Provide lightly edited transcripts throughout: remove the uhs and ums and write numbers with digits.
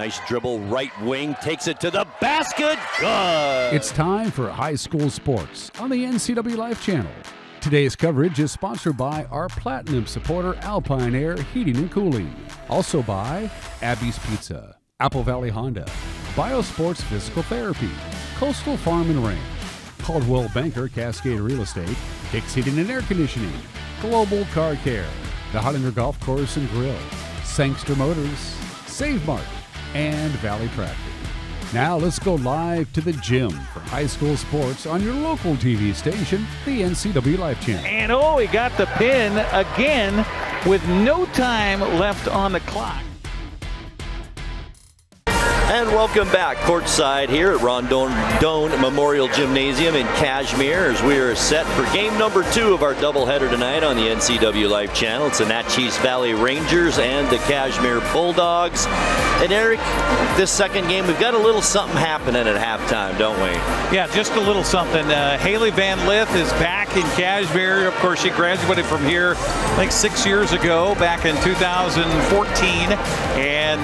Nice dribble, right wing, takes it to the basket. Good! It's time for high school sports on the NCWLIFE Channel. Today's coverage is sponsored by our Platinum supporter Alpine Air Heating and Cooling. Also by Abby's Pizza, Apple Valley Honda, Biosports Physical Therapy, Coastal Farm and Ranch, Coldwell Banker Cascade Real Estate, Hicks Heating and Air Conditioning, Global Car Care, the Hollander Golf Course and Grill, Sangster Motors, Save Mart, and Valley Tractor. Now let's go live to the gym for high school sports on your local TV station, the NCWLIFE Channel. And we got the pin again with no time left on the clock. And welcome back courtside here at Ron Doane Memorial Gymnasium in Cashmere as we are set for game number 2 of our doubleheader tonight on the NCWLIFE Channel. It's the Naches Valley Rangers and the Cashmere Bulldogs. And Eric, this second game, we've got a little something happening at halftime, don't we? Yeah, just a little something. Hailey Van Lith is back in Cashmere. Of course, she graduated from here, I think 6 years ago, back in 2014. And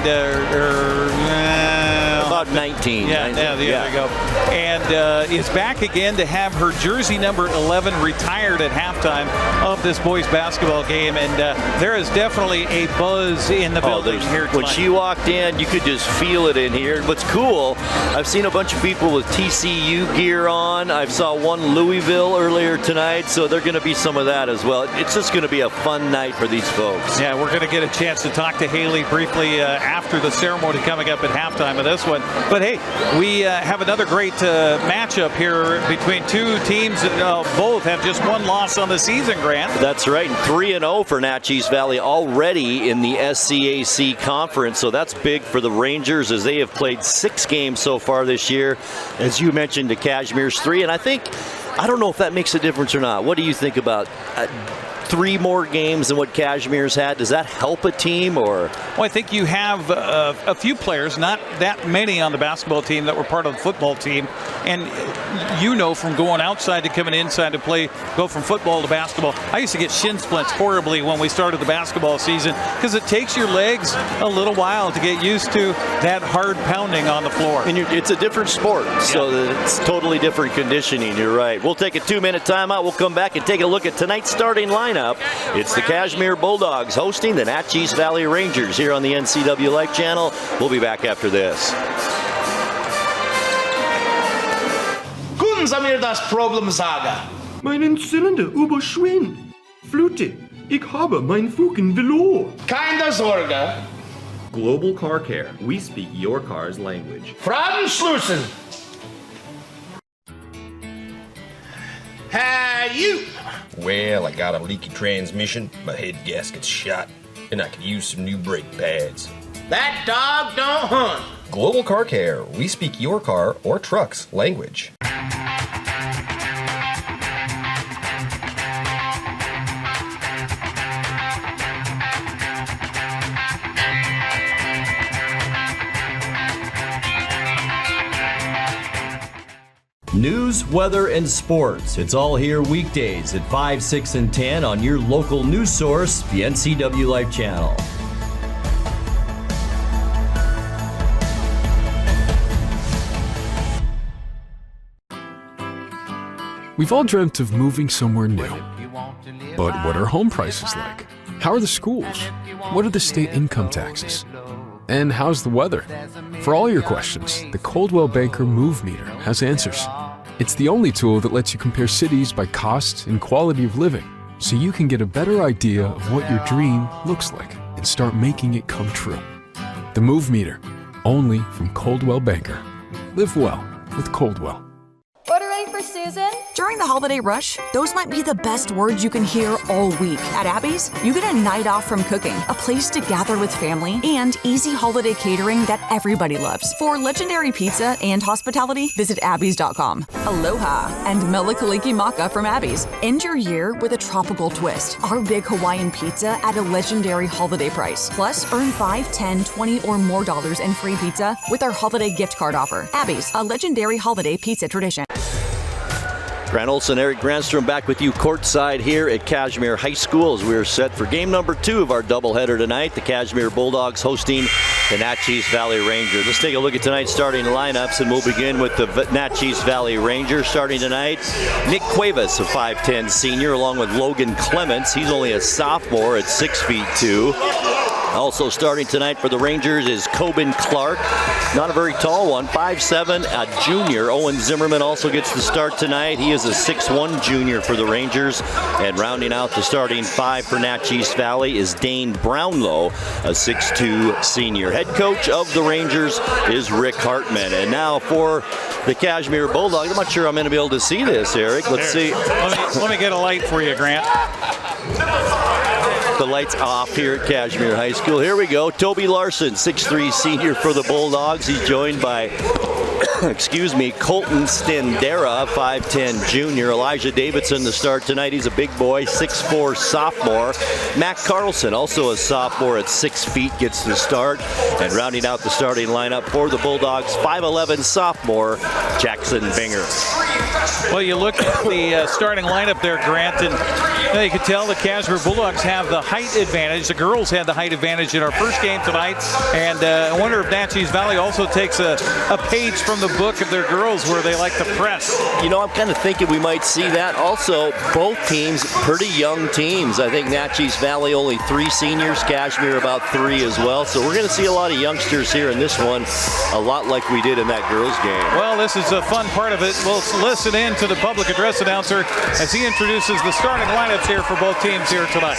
about 19. Yeah, there you go. And is back again to have her jersey number 11 retired at halftime of this boys basketball game. And there is definitely a buzz in the building here tonight. When she walked in, you could just feel it in here. What's cool, I've seen a bunch of people with TCU gear on. I saw one Louisville earlier tonight, so they're going to be some of that as well. It's just going to be a fun night for these folks. Yeah, we're going to get a chance to talk to Hailey briefly after the ceremony coming up at halftime of this one. But hey, we have another great matchup here between two teams that both have just one loss on the season, Grant. That's right, and 3-0 for Naches Valley already in the SCAC conference, so that's big for the Rangers as they have played 6 games so far this year. As you mentioned, the Cashmere's 3, and I don't know if that makes a difference or not. What do you think about 3 more games than what Cashmere's had? Does that help a team, or? Well, I think you have a few players, not that many on the basketball team that were part of the football team. And you know from going outside to coming inside to play, go from football to basketball. I used to get shin splints horribly when we started the basketball season because it takes your legs a little while to get used to that hard pounding on the floor. And it's a different sport, so it's totally different conditioning. You're right. We'll take a 2-minute timeout. We'll come back and take a look at tonight's starting lineup. It's the Cashmere Bulldogs hosting the Naches Valley Rangers here on the NCWLIFE Channel. We'll be back after this. Können Sie mir das Problem sagen? Meinen Zylinder überschwingt. Flute, ich habe mein Fugen verloren. Keine Sorge. Global Car Care. We speak your car's language. Fragen schließen. Hey, you. Well, I got a leaky transmission, my head gasket's shot, and I could use some new brake pads. That dog don't hunt. Global Car Care. We speak your car or truck's language. News, weather, and sports. It's all here weekdays at 5, 6, and 10 on your local news source, the NCWLIFE Channel. We've all dreamt of moving somewhere new. But what are home prices like? How are the schools? What are the state income taxes? And how's the weather? For all your questions, the Coldwell Banker Move Meter has answers. It's the only tool that lets you compare cities by cost and quality of living, so you can get a better idea of what your dream looks like and start making it come true. The Move Meter, only from Coldwell Banker. Live well with Coldwell. Order ready for Susan? During the holiday rush, those might be the best words you can hear all week. At Abby's, you get a night off from cooking, a place to gather with family, and easy holiday catering that everybody loves. For legendary pizza and hospitality, visit Abby's.com. Aloha and Melikaliki Maka from Abby's. End your year with a tropical twist. Our big Hawaiian pizza at a legendary holiday price. Plus, earn $5, $10, $20 or more in free pizza with our holiday gift card offer. Abby's, a legendary holiday pizza tradition. Grant Olson, Eric Granstrom back with you courtside here at Cashmere High School as we're set for game number 2 of our doubleheader tonight. The Cashmere Bulldogs hosting the Naches Valley Rangers. Let's take a look at tonight's starting lineups, and we'll begin with the Naches Valley Rangers. Starting tonight, Nick Cuevas, a 5'10 senior, along with Logan Clements. He's only a sophomore at 6'2". Also starting tonight for the Rangers is Coben Clark, not a very tall one, 5'7", a junior. Owen Zimmerman also gets the start tonight. He is a 6'1 junior for the Rangers. And rounding out the starting 5 for Naches Valley is Dane Brownlow, a 6'2 senior. Head coach of the Rangers is Rick Hartman. And now for the Cashmere Bulldogs. I'm not sure I'm going to be able to see this, Eric. Let's see. Let me get a light for you, Grant. The lights off here at Cashmere High School. Here we go. Toby Larson, 6'3 senior for the Bulldogs. He's joined by Colton Stendera, 5'10 junior. Elijah Davidson to start tonight. He's a big boy, 6'4 sophomore. Mac Carlson, also a sophomore at 6 feet, gets the start. And rounding out the starting lineup for the Bulldogs, 5'11 sophomore Jackson Binger. Well, you look at the starting lineup there, Grant, and you can tell the Cashmere Bulldogs have the height advantage. The girls had the height advantage in our first game tonight, and I wonder if Naches Valley also takes a page from the book of their girls where they like to press. You know, I'm kind of thinking we might see that. Also, both teams, pretty young teams. I think Naches Valley only 3 seniors, Cashmere about 3 as well. So we're going to see a lot of youngsters here in this one, a lot like we did in that girls game. Well, this is a fun part of it. We'll listen in to the public address announcer as he introduces the starting lineups here for both teams here tonight.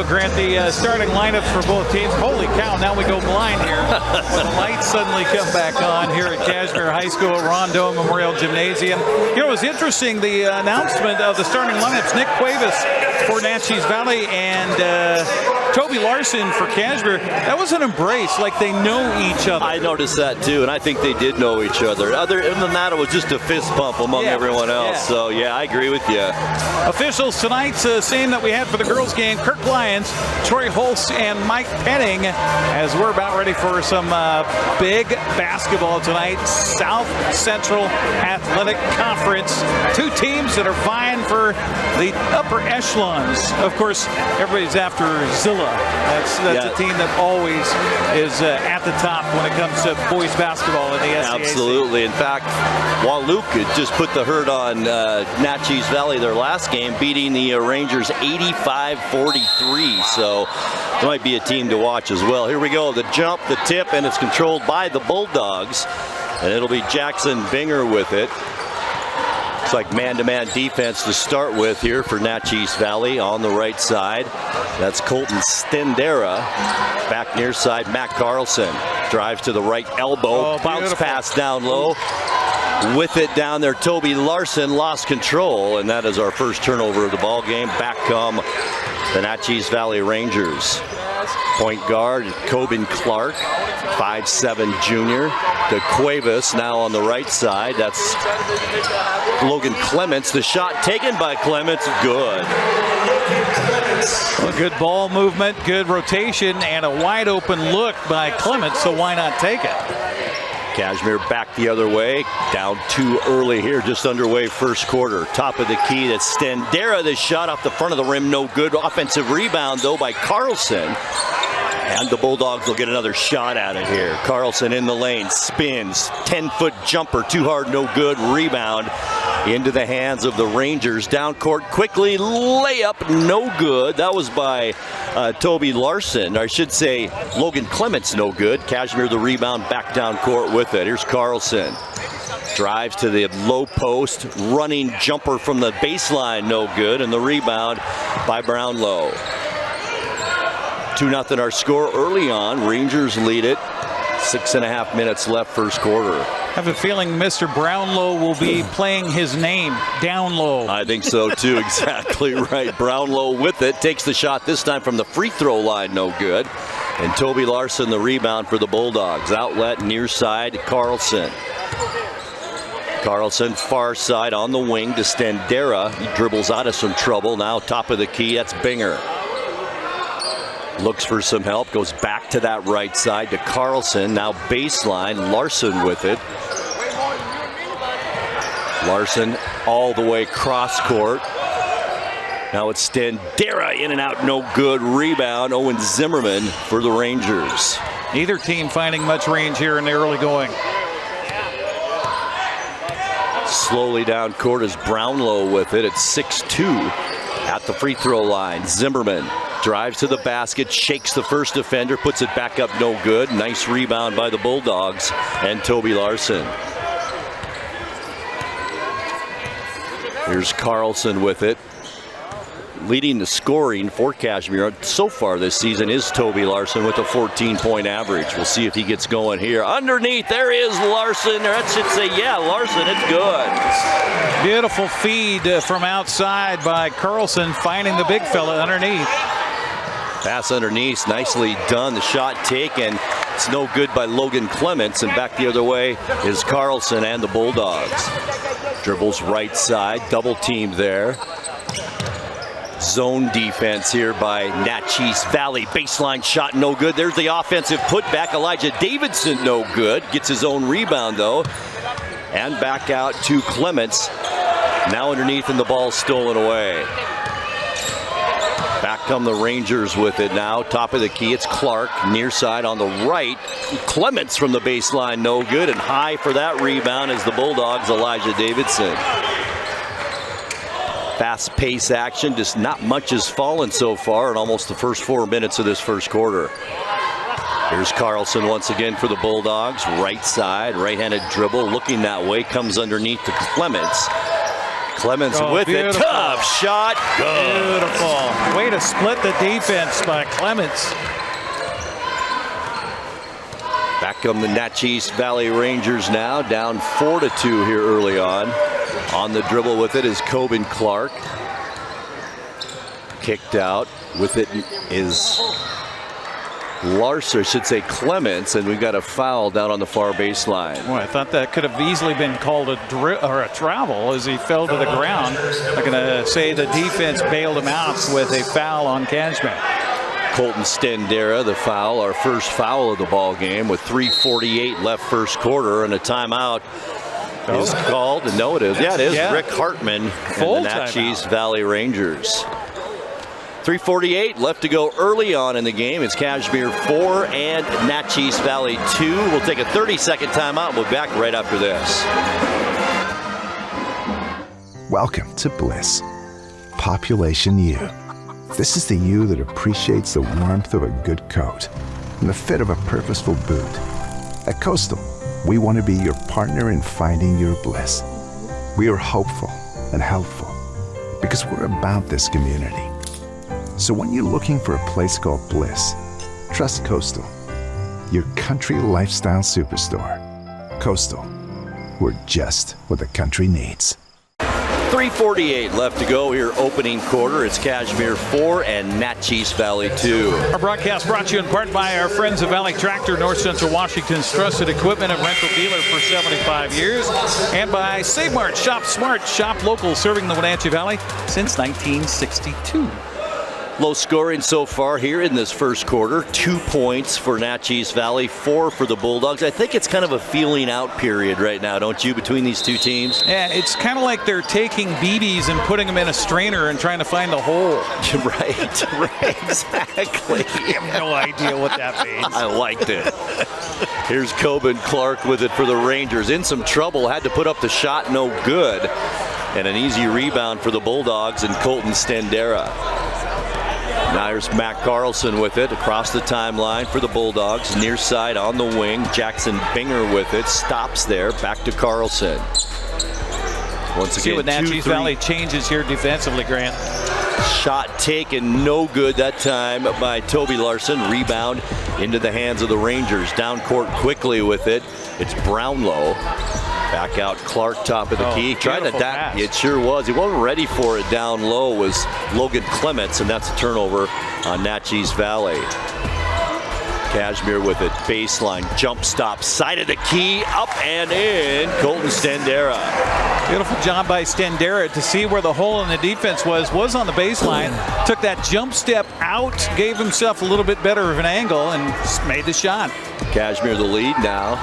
Grant, the starting lineups for both teams. Holy cow, now we go blind here. When the lights suddenly come back on here at Cashmere High School, Ron Doane Memorial Gymnasium. You know, it was interesting, the announcement of the starting lineups. Nick Cuevas for Naches Valley and Toby Larson for Cashmere. That was an embrace, like they know each other. I noticed that too, and I think they did know each other. Other than that, it was just a fist pump among everyone else. Yeah. So, yeah, I agree with you. Officials tonight, same that we had for the girls' game. Kirk Lyons, Troy Holst, and Mike Penning, as we're about ready for some big basketball tonight. South Central Athletic Conference. 2 teams that are vying for the upper echelons. Of course, everybody's after Zilla That's a team that always is at the top when it comes to boys basketball in the SCAC. Absolutely. In fact, Wahluke just put the hurt on Naches Valley their last game, beating the Rangers 85-43. So it might be a team to watch as well. Here we go. The jump, the tip, and it's controlled by the Bulldogs. And it'll be Jackson Binger with it. Looks like man-to-man defense to start with here for Naches Valley on the right side. That's Colton Stendera. Back near side, Matt Carlson drives to the right elbow. Bounce pass down low. With it down there, Toby Larson lost control, and that is our first turnover of the ball game. Back come the Naches Valley Rangers. Point guard, Coben Clark, 5'7" junior. To Cuevas now on the right side. That's Logan Clements. The shot taken by Clements, good. Well, good ball movement, good rotation, and a wide open look by Clements, so why not take it? Cashmere back the other way, down 2 early here, just underway first quarter. Top of the key, that's Stendera. The shot off the front of the rim, no good. Offensive rebound though by Carlson. And the Bulldogs will get another shot at it here. Carlson in the lane, spins, 10-foot jumper, too hard, no good. Rebound into the hands of the Rangers. Down court quickly, layup, no good. That was by Toby Larson, or I should say Logan Clements, no good. Cashmere the rebound, back down court with it. Here's Carlson. Drives to the low post, running jumper from the baseline, no good. And the rebound by Brownlow. 2-0 our score early on. Rangers lead it. 6.5 minutes left first quarter. I have a feeling Mr. Brownlow will be playing his name down low. I think so too, exactly right. Brownlow with it, takes the shot this time from the free throw line, no good. And Toby Larson the rebound for the Bulldogs. Outlet near side, Carlson. Carlson far side on the wing to Stendera. He dribbles out of some trouble. Now top of the key, that's Binger. Looks for some help, goes back to that right side to Carlson. Now baseline, Larson with it. Larson all the way cross court. Now it's Stendera in and out, no good. Rebound, Owen Zimmerman for the Rangers. Neither team finding much range here in the early going. Slowly down court is Brownlow with it. It's 6-2 at the free throw line. Zimmerman drives to the basket, shakes the first defender, puts it back up, no good. Nice rebound by the Bulldogs and Toby Larson. Here's Carlson with it. Leading the scoring for Cashmere so far this season is Toby Larson with a 14-point average. We'll see if he gets going here. Underneath, there is Larson. That should say, yeah, Larson, it's good. Beautiful feed from outside by Carlson, finding the big fella underneath. Pass underneath, nicely done. The shot taken. It's no good by Logan Clements, and back the other way is Carlson and the Bulldogs. Dribbles right side, double team there. Zone defense here by Naches Valley. Baseline shot, no good. There's the offensive putback. Elijah Davidson, no good. Gets his own rebound, though. And back out to Clements. Now underneath, and the ball stolen away. Back come the Rangers with it now. Top of the key, it's Clark. Near side on the right. Clements from the baseline, no good. And high for that rebound is the Bulldogs, Elijah Davidson. Fast pace action, just not much has fallen so far in almost the first 4 minutes of this first quarter. Here's Carlson once again for the Bulldogs. Right side, right-handed dribble, looking that way, comes underneath to Clements. Clements with beautiful. It, tough shot, good. Beautiful. Way to split the defense by Clements. Back come the Naches Valley Rangers now, down 4-2 here early on. On the dribble with it is Coben Clark. Kicked out. With it is Larson, I should say Clements, and we've got a foul down on the far baseline. Boy, I thought that could have easily been called a travel as he fell to the ground. I'm going to say the defense bailed him out with a foul on Cashmere. Colton Stendera, the foul, our first foul of the ball game with 3:48 left first quarter, and a timeout is called. No, it is. Yeah, it is. Yeah. Rick Hartman and the Naches Valley Rangers. 3:48 left to go early on in the game. It's Cashmere 4 and Naches Valley 2. We'll take a 30-second timeout. We'll be back right after this. Welcome to Bliss. Population U. This is the you that appreciates the warmth of a good coat and the fit of a purposeful boot. At Coastal, we want to be your partner in finding your bliss. We are hopeful and helpful because we're about this community. So when you're looking for a place called Bliss, trust Coastal, your country lifestyle superstore. Coastal, we're just what the country needs. 3:48 left to go here, opening quarter. It's Cashmere 4 and Naches Valley 2. Our broadcast brought to you in part by our friends of Valley Tractor, North Central Washington's trusted equipment and rental dealer for 75 years. And by Save Mart, shop smart, shop local, serving the Wenatchee Valley since 1962. Low scoring so far here in this first quarter. 2 points for Naches Valley, 4 for the Bulldogs. I think it's kind of a feeling out period right now, don't you, between these two teams? Yeah, it's kind of like they're taking BBs and putting them in a strainer and trying to find the hole. Right, exactly. I have no idea what that means. I liked it. Here's Coben Clark with it for the Rangers. In some trouble, had to put up the shot, no good. And an easy rebound for the Bulldogs and Colton Stendera. Now here's Matt Carlson with it across the timeline for the Bulldogs. Near side on the wing. Jackson Binger with it. Stops there. Back to Carlson. Once again, see what Naches Valley changes here defensively, Grant. Shot taken, no good that time by Toby Larson. Rebound into the hands of the Rangers. Down court quickly with it. It's Brownlow. Back out Clark, top of the key. Trying to dash. It sure was. He wasn't ready for it down low. Was Logan Clements, and that's a turnover on Naches Valley. Cashmere with it. Baseline. Jump stop. Side of the key. Up and in. Colton Stendera. Beautiful job by Stendera to see where the hole in the defense was on the baseline. Took that jump step out. Gave himself a little bit better of an angle and made the shot. Cashmere the lead now.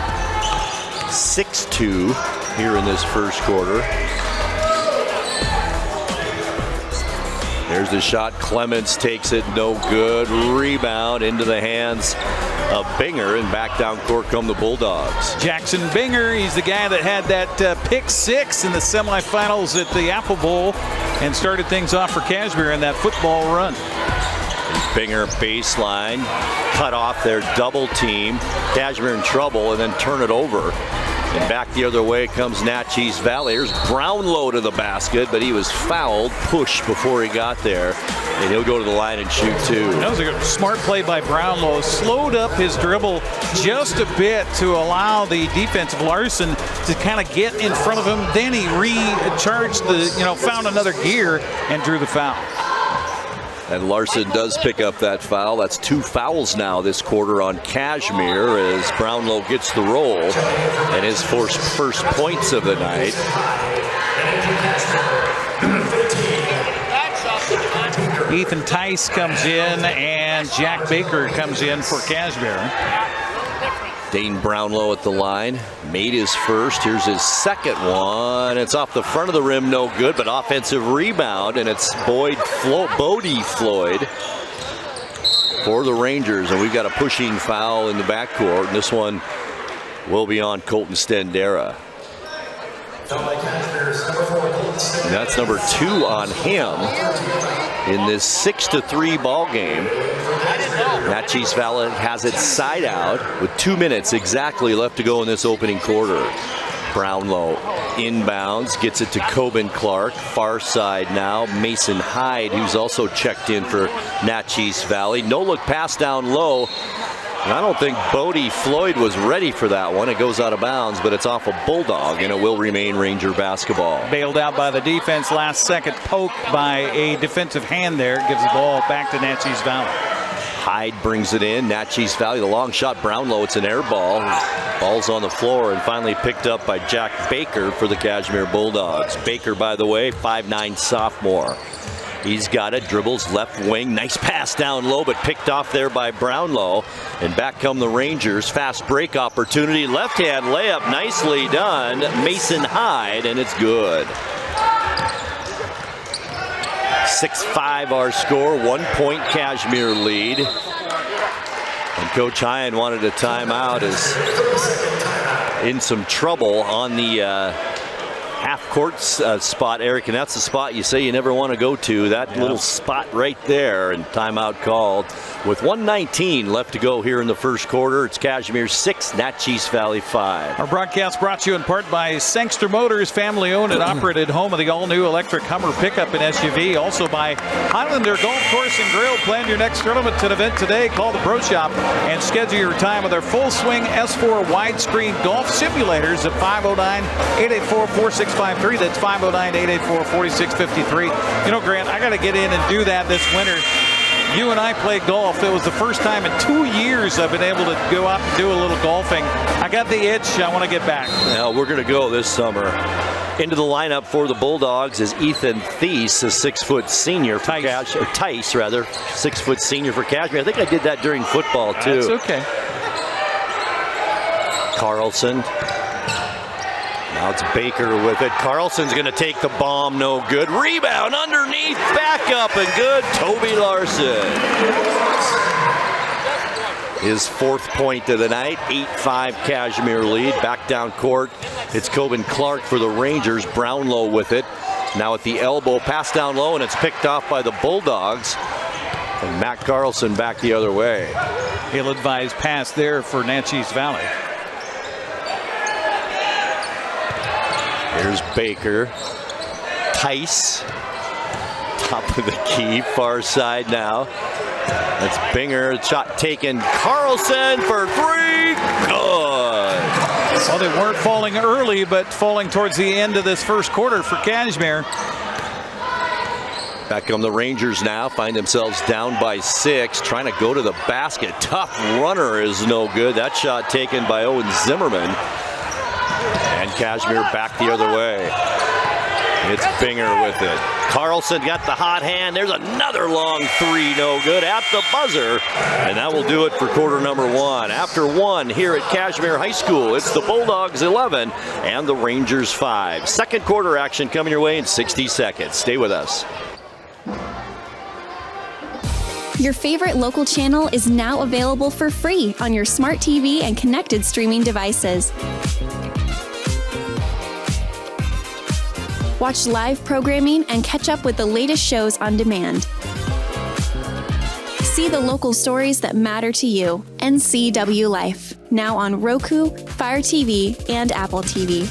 6-2 here in this first quarter. There's the shot. Clements takes it, no good. Rebound into the hands of Binger, and back down court come the Bulldogs. Jackson Binger, he's the guy that had that pick 6 in the semifinals at the Apple Bowl and started things off for Cashmere in that football run. Binger baseline, cut off their double team. Cashmere in trouble, and then turn it over. And back the other way comes Naches Valley. Here's Brownlow to the basket, but he was fouled, pushed before he got there. And he'll go to the line and shoot two. That was a smart play by Brownlow. Slowed up his dribble just a bit to allow the defensive Larson to kind of get in front of him. Then he recharged found another gear and drew the foul. And Larson does pick up that foul. That's 2 fouls now this quarter on Cashmere as Brownlow gets the roll and his first points of the night. Ethan Tice comes in and Jack Baker comes in for Cashmere. Dane Brownlow at the line, made his first. Here's his second one. It's off the front of the rim, no good, but offensive rebound, and it's Bodie Floyd for the Rangers, and we've got a pushing foul in the backcourt, and this one will be on Colton Stendera. And that's number 2 on him in this 6-3 ball game. Naches Valley has it side out with 2 minutes exactly left to go in this opening quarter. Brownlow inbounds, gets it to Coben Clark, far side now. Mason Hyde, who's also checked in for Naches Valley. No look pass down low. And I don't think Bodie Floyd was ready for that one. It goes out of bounds, but it's off a Bulldog, and it will remain Ranger basketball. Bailed out by the defense. Last second poke by a defensive hand there. Gives the ball back to Naches Valley. Hyde brings it in. Naches Valley, the long shot. Brownlow, it's an air ball. Ball's on the floor and finally picked up by Jack Baker for the Cashmere Bulldogs. Baker, by the way, 5'9" sophomore. He's got it, dribbles left wing, nice pass down low, but picked off there by Brownlow. And back come the Rangers, fast break opportunity, left hand layup, nicely done. Mason Hyde, and it's good. 6-5 our score, 1 point Cashmere lead. And Coach Hyan wanted a timeout, is in some trouble on the half-court spot, Eric, and that's the spot you say you never want to go to. That little spot right there, and timeout called. With 1:19 left to go here in the first quarter, it's Cashmere 6, Naches Valley 5. Our broadcast brought to you in part by Sangster Motors, family-owned and operated, home of the all-new electric Hummer pickup and SUV. Also by Highlander Golf Course and Grill. Plan your next tournament event today. Call the Pro Shop and schedule your time with our full-swing S4 widescreen golf simulators at 509-884-4653. That's 509-884-4653. You know, Grant, I got to get in and do that this winter. You and I played golf. It was the first time in 2 years I've been able to go out and do a little golfing. I got the itch. I want to get back. Now we're going to go this summer. Into the lineup for the Bulldogs is Ethan Thies, a 6-foot senior for Tice, 6-foot senior for Cashmere. I think I did that during football too. That's okay. Carlson. Now it's Baker with it. Carlson's going to take the bomb, no good. Rebound underneath, back up and good. Toby Larson. His 4th point of the night, 8-5 Cashmere lead. Back down court, it's Coben Clark for the Rangers. Brownlow with it. Now at the elbow, pass down low, and it's picked off by the Bulldogs. And Matt Carlson back the other way. Ill-advised pass there for Naches Valley. Here's Baker. Tice. Top of the key, far side now. That's Binger. Shot taken. Carlson for 3. Good. Well, they weren't falling early, but falling towards the end of this first quarter for Cashmere. Back on the Rangers now. Find themselves down by 6. Trying to go to the basket. Tough runner is no good. That shot taken by Owen Zimmerman. And Cashmere back the other way. It's Binger with it. Carlson got the hot hand. There's another long 3, no good at the buzzer. And that will do it for quarter number 1. After 1 here at Cashmere High School, it's the Bulldogs 11 and the Rangers 5. Second quarter action coming your way in 60 seconds. Stay with us. Your favorite local channel is now available for free on your smart TV and connected streaming devices. Watch live programming and catch up with the latest shows on demand. See the local stories that matter to you. NCWLIFE, now on Roku, Fire TV, and Apple TV.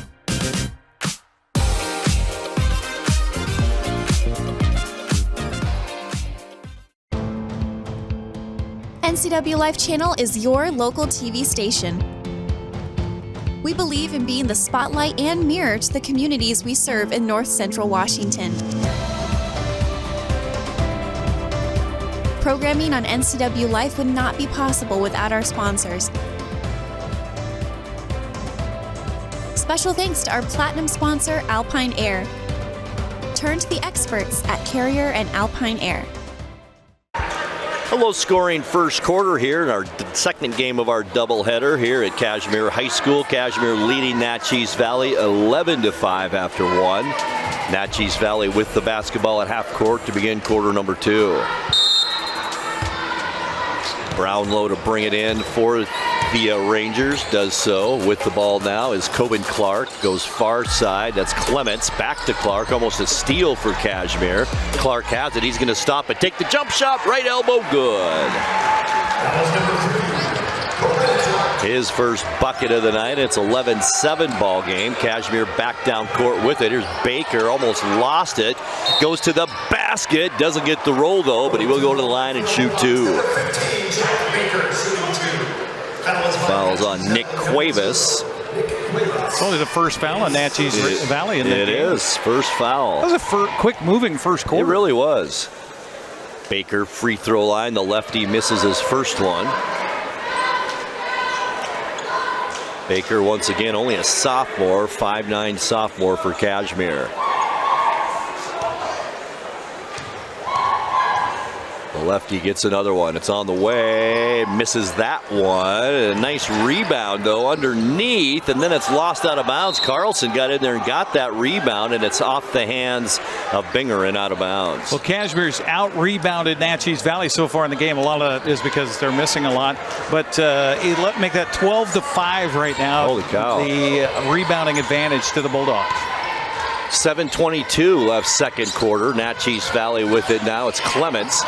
NCWLIFE Channel is your local TV station. We believe in being the spotlight and mirror to the communities we serve in North Central Washington. Programming on NCWLIFE would not be possible without our sponsors. Special thanks to our platinum sponsor, Alpine Air. Turn to the experts at Carrier and Alpine Air. A low-scoring first quarter here in our second game of our doubleheader here at Cashmere High School. Cashmere leading Naches Valley 11-5 after 1. Naches Valley with the basketball at half court to begin quarter number 2. Brownlow to bring it in for the Rangers. Does so with the ball now is Coben Clark. Goes far side. That's Clements. Back to Clark. Almost a steal for Cashmere. Clark has it. He's going to stop it. Take the jump shot. Right elbow. Good. His first bucket of the night. It's 11-7 ball game. Cashmere back down court with it. Here's Baker. Almost lost it. Goes to the basket. Doesn't get the roll though, but he will go to the line and shoot 2. Fouls on Nick Cuevas. It's only the first foul on Naches Valley in the game. It is. First foul. That was a quick moving first quarter. It really was. Baker, free throw line. The lefty misses his first one. Baker, once again, only a sophomore, 5'9" sophomore for Cashmere. The lefty gets another one. It's on the way. Misses that one. A nice rebound, though, underneath, and then it's lost out of bounds. Carlson got in there and got that rebound, and it's off the hands of Binger and out of bounds. Well, Cashmere's out-rebounded Naches Valley so far in the game. A lot of it is because they're missing a lot. But let make that 12-5 right now. Holy cow. The rebounding advantage to the Bulldogs. 7:22 left second quarter. Naches Valley with it now. It's Clements.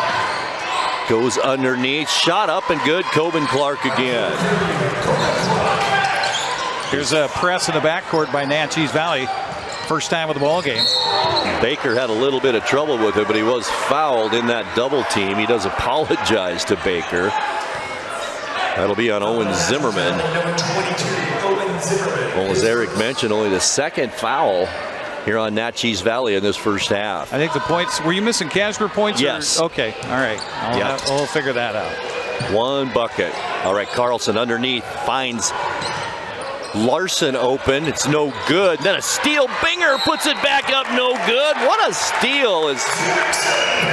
Goes underneath. Shot up and good. Coben Clark again. Here's a press in the backcourt by Naches Valley. First time of the ball game. Baker had a little bit of trouble with it, but he was fouled in that double team. He does apologize to Baker. That'll be on Owen Zimmerman. Well, as Eric mentioned, only the second foul here on Naches Valley in this first half. I think the points, were you missing Cashmere points? Yes. Or, okay, all right. We'll figure that out. One bucket. All right, Carlson underneath finds Larson open. It's no good. Then a steal. Binger puts it back up. No good. What a steal. As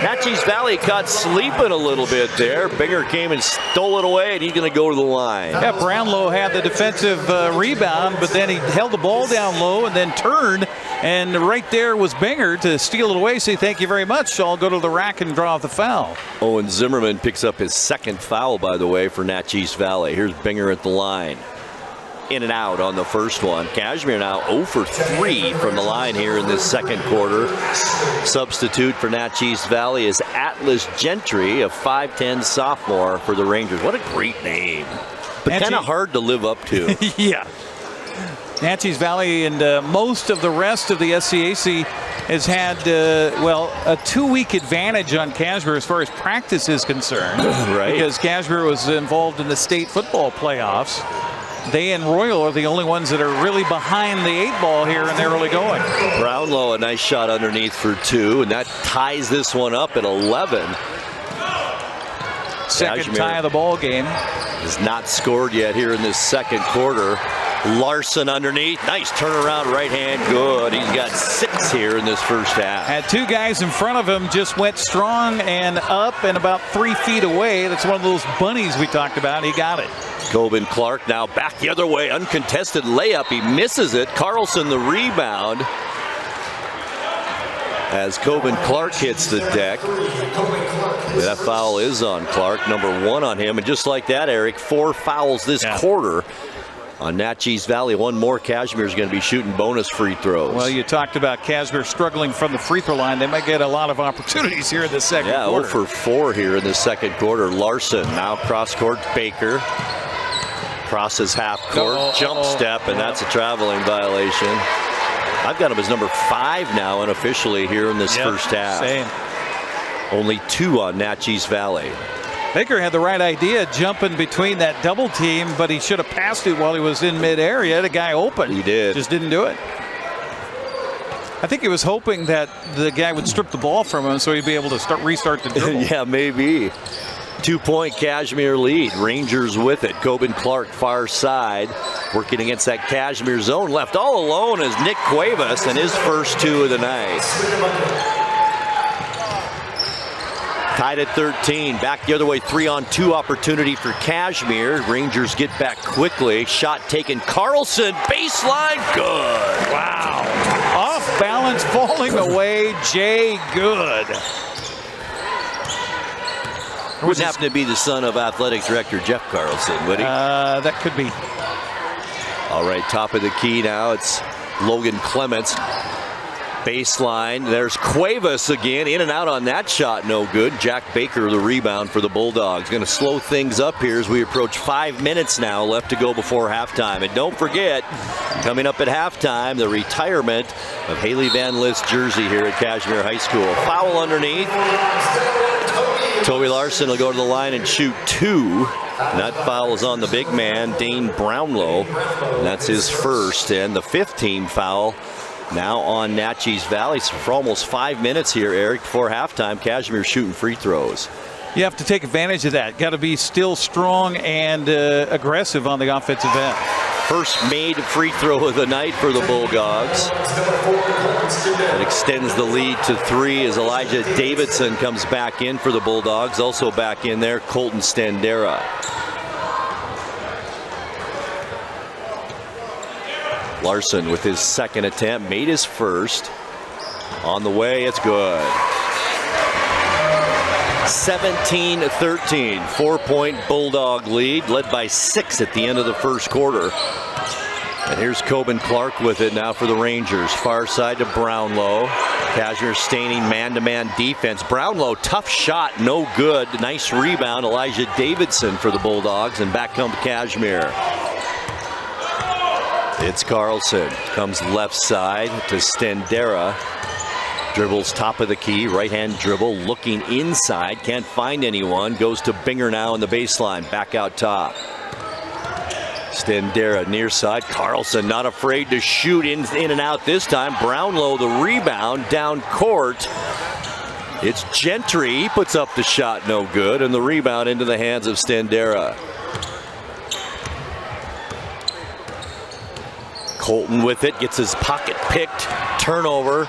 Naches Valley caught sleeping a little bit there. Binger came and stole it away, and he's going to go to the line. Yeah, Brownlow had the defensive rebound, but then he held the ball down low and then turned. And right there was Binger to steal it away. Say thank you very much. So I'll go to the rack and draw the foul. Owen Zimmerman picks up his second foul, by the way, for Naches Valley. Here's Binger at the line. In and out on the first one. Cashmere now 0 for 3 from the line here in this second quarter. Substitute for Naches Valley is Atlas Gentry, a 5'10 sophomore for the Rangers. What a great name. But kind of hard to live up to. Yeah. Naches Valley and most of the rest of the SCAC has had, a 2-week advantage on Cashmere as far as practice is concerned. Right. Because Cashmere was involved in the state football playoffs. They and Royal are the only ones that are really behind the 8 ball here in the early going. Brownlow, a nice shot underneath for 2, and that ties this one up at 11. Second tie of the ball game. Has not scored yet here in this second quarter. Larson underneath. Nice turnaround right hand. Good. He's got 6 here in this first half. Had 2 guys in front of him, just went strong and up and about 3 feet away. That's one of those bunnies we talked about. He got it. Coben Clark now back the other way. Uncontested layup. He misses it. Carlson the rebound. As Coben Clark hits the deck. That foul is on Clark. Number 1 on him. And just like that, Eric, 4 fouls this quarter on Naches Valley. One more. Cashmere is going to be shooting bonus free throws. Well, you talked about Cashmere struggling from the free throw line. They might get a lot of opportunities here in the second quarter. 0 for 4 here in the second quarter. Larson now cross court. Baker crosses half court. Jump step, and that's a traveling violation. I've got him as number 5 now unofficially here in this first half. Same. Only 2 on Naches Valley. Baker had the right idea jumping between that double team, but he should have passed it while he was in mid-air. He had a guy open. He did. Just didn't do it. I think he was hoping that the guy would strip the ball from him so he'd be able to restart the dribble. Yeah, maybe. 2-point Cashmere lead. Rangers with it. Coben Clark far side. Working against that Cashmere zone. Left all alone is Nick Cuevas and his first 2 of the night. Tied at 13. Back the other way. 3-on-2 opportunity for Cashmere. Rangers get back quickly. Shot taken. Carlson. Baseline. Good. Wow. Off balance. Falling away. Jay Good. Wouldn't happen to be the son of athletic director Jeff Carlson, would he? That could be. All right, top of the key now. It's Logan Clements. Baseline. There's Cuevas again. In and out on that shot. No good. Jack Baker, the rebound for the Bulldogs. Going to slow things up here as we approach 5 minutes now left to go before halftime. And don't forget, coming up at halftime, the retirement of Hailey Van Lith's jersey here at Cashmere High School. Foul underneath. Toby Larson will go to the line and shoot 2. And that foul is on the big man, Dane Brownlow. And that's his first. And the 15 foul now on Naches Valley. So for almost 5 minutes here, Eric, before halftime, Cashmere shooting free throws. You have to take advantage of that. Got to be still strong and aggressive on the offensive end. First made free throw of the night for the Bulldogs. And extends the lead to 3 as Elijah Davidson comes back in for the Bulldogs. Also back in there, Colton Standera. Larson with his second attempt, made his first. On the way, it's good. 17-13, 4-point Bulldog lead, led by 6 at the end of the first quarter. And here's Coben Clark with it now for the Rangers. Far side to Brownlow. Cashmere staining man-to-man defense. Brownlow, tough shot, no good. Nice rebound, Elijah Davidson for the Bulldogs, and back comes Cashmere. It's Carlson, comes left side to Standera. Dribbles top of the key, right-hand dribble, looking inside, can't find anyone. Goes to Binger now on the baseline, back out top. Standera near side. Carlson not afraid to shoot in and out this time. Brownlow the rebound down court. It's Gentry. He puts up the shot, no good, and the rebound into the hands of Standera. Colton with it, gets his pocket picked. Turnover,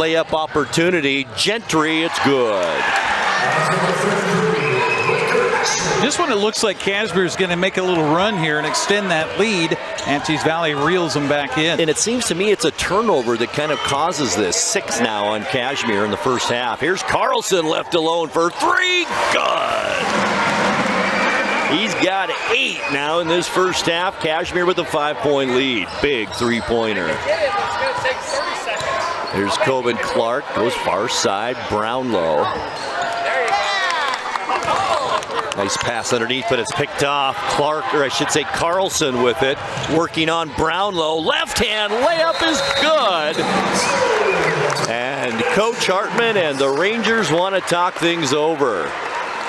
layup opportunity. Gentry, it's good. Just when it looks like Cashmere is going to make a little run here and extend that lead, Naches Valley reels them back in. And it seems to me it's a turnover that kind of causes this. 6 now on Cashmere in the first half. Here's Carlson left alone for 3. Good. He's got 8 now in this first half. Cashmere with a 5-point lead. Big 3-pointer. Here's Coben Clark, goes far side. Brownlow. Nice pass underneath, but it's picked off. Clark, or I should say Carlson with it. Working on Brownlow. Left hand layup is good. And Coach Hartman and the Rangers want to talk things over.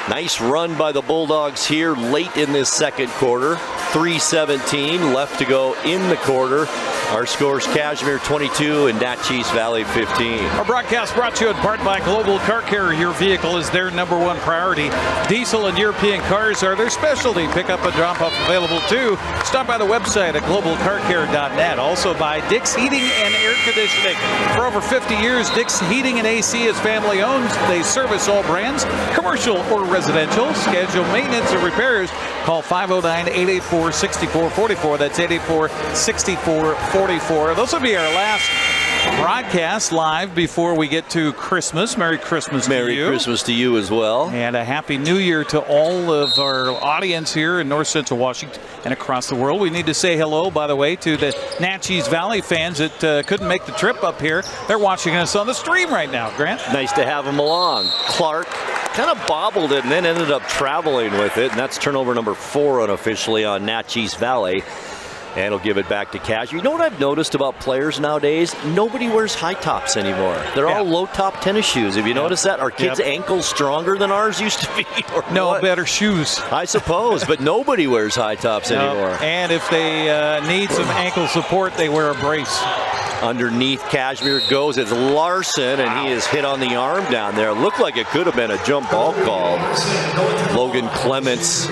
Nice run by the Bulldogs here late in this second quarter. 3:17 left to go in the quarter. Our scores: Cashmere 22 and Naches Valley 15. Our broadcast brought to you in part by Global Car Care. Your vehicle is their #1 priority. Diesel and European cars are their specialty. Pickup and drop-off available too. Stop by the website at globalcarcare.net. Also by Dick's Heating and Air Conditioning. For over 50 years, Dick's Heating and AC is family owned. They service all brands, commercial or residential. Schedule maintenance or repairs. Call 509-884-6444. That's 884-6444. This will be our last broadcast live before we get to Christmas. Merry Christmas to you. Merry Christmas to you as well. And a Happy New Year to all of our audience here in North Central Washington and across the world. We need to say hello, by the way, to the Naches Valley fans that couldn't make the trip up here. They're watching us on the stream right now, Grant. Nice to have them along. Clark kind of bobbled it and then ended up traveling with it, and that's turnover number 4 unofficially on Naches Valley. And he'll give it back to Cash. You know what I've noticed about players nowadays? Nobody wears high tops anymore. They're all low top tennis shoes. Have you noticed that? Are kids' ankles stronger than ours used to be? Or no, what? Better shoes. I suppose, but nobody wears high tops anymore. And if they need some ankle support, they wear a brace. Underneath Cashmere goes. It's Larson, and he is hit on the arm down there. It looked like it could have been a jump ball call. Logan Clements.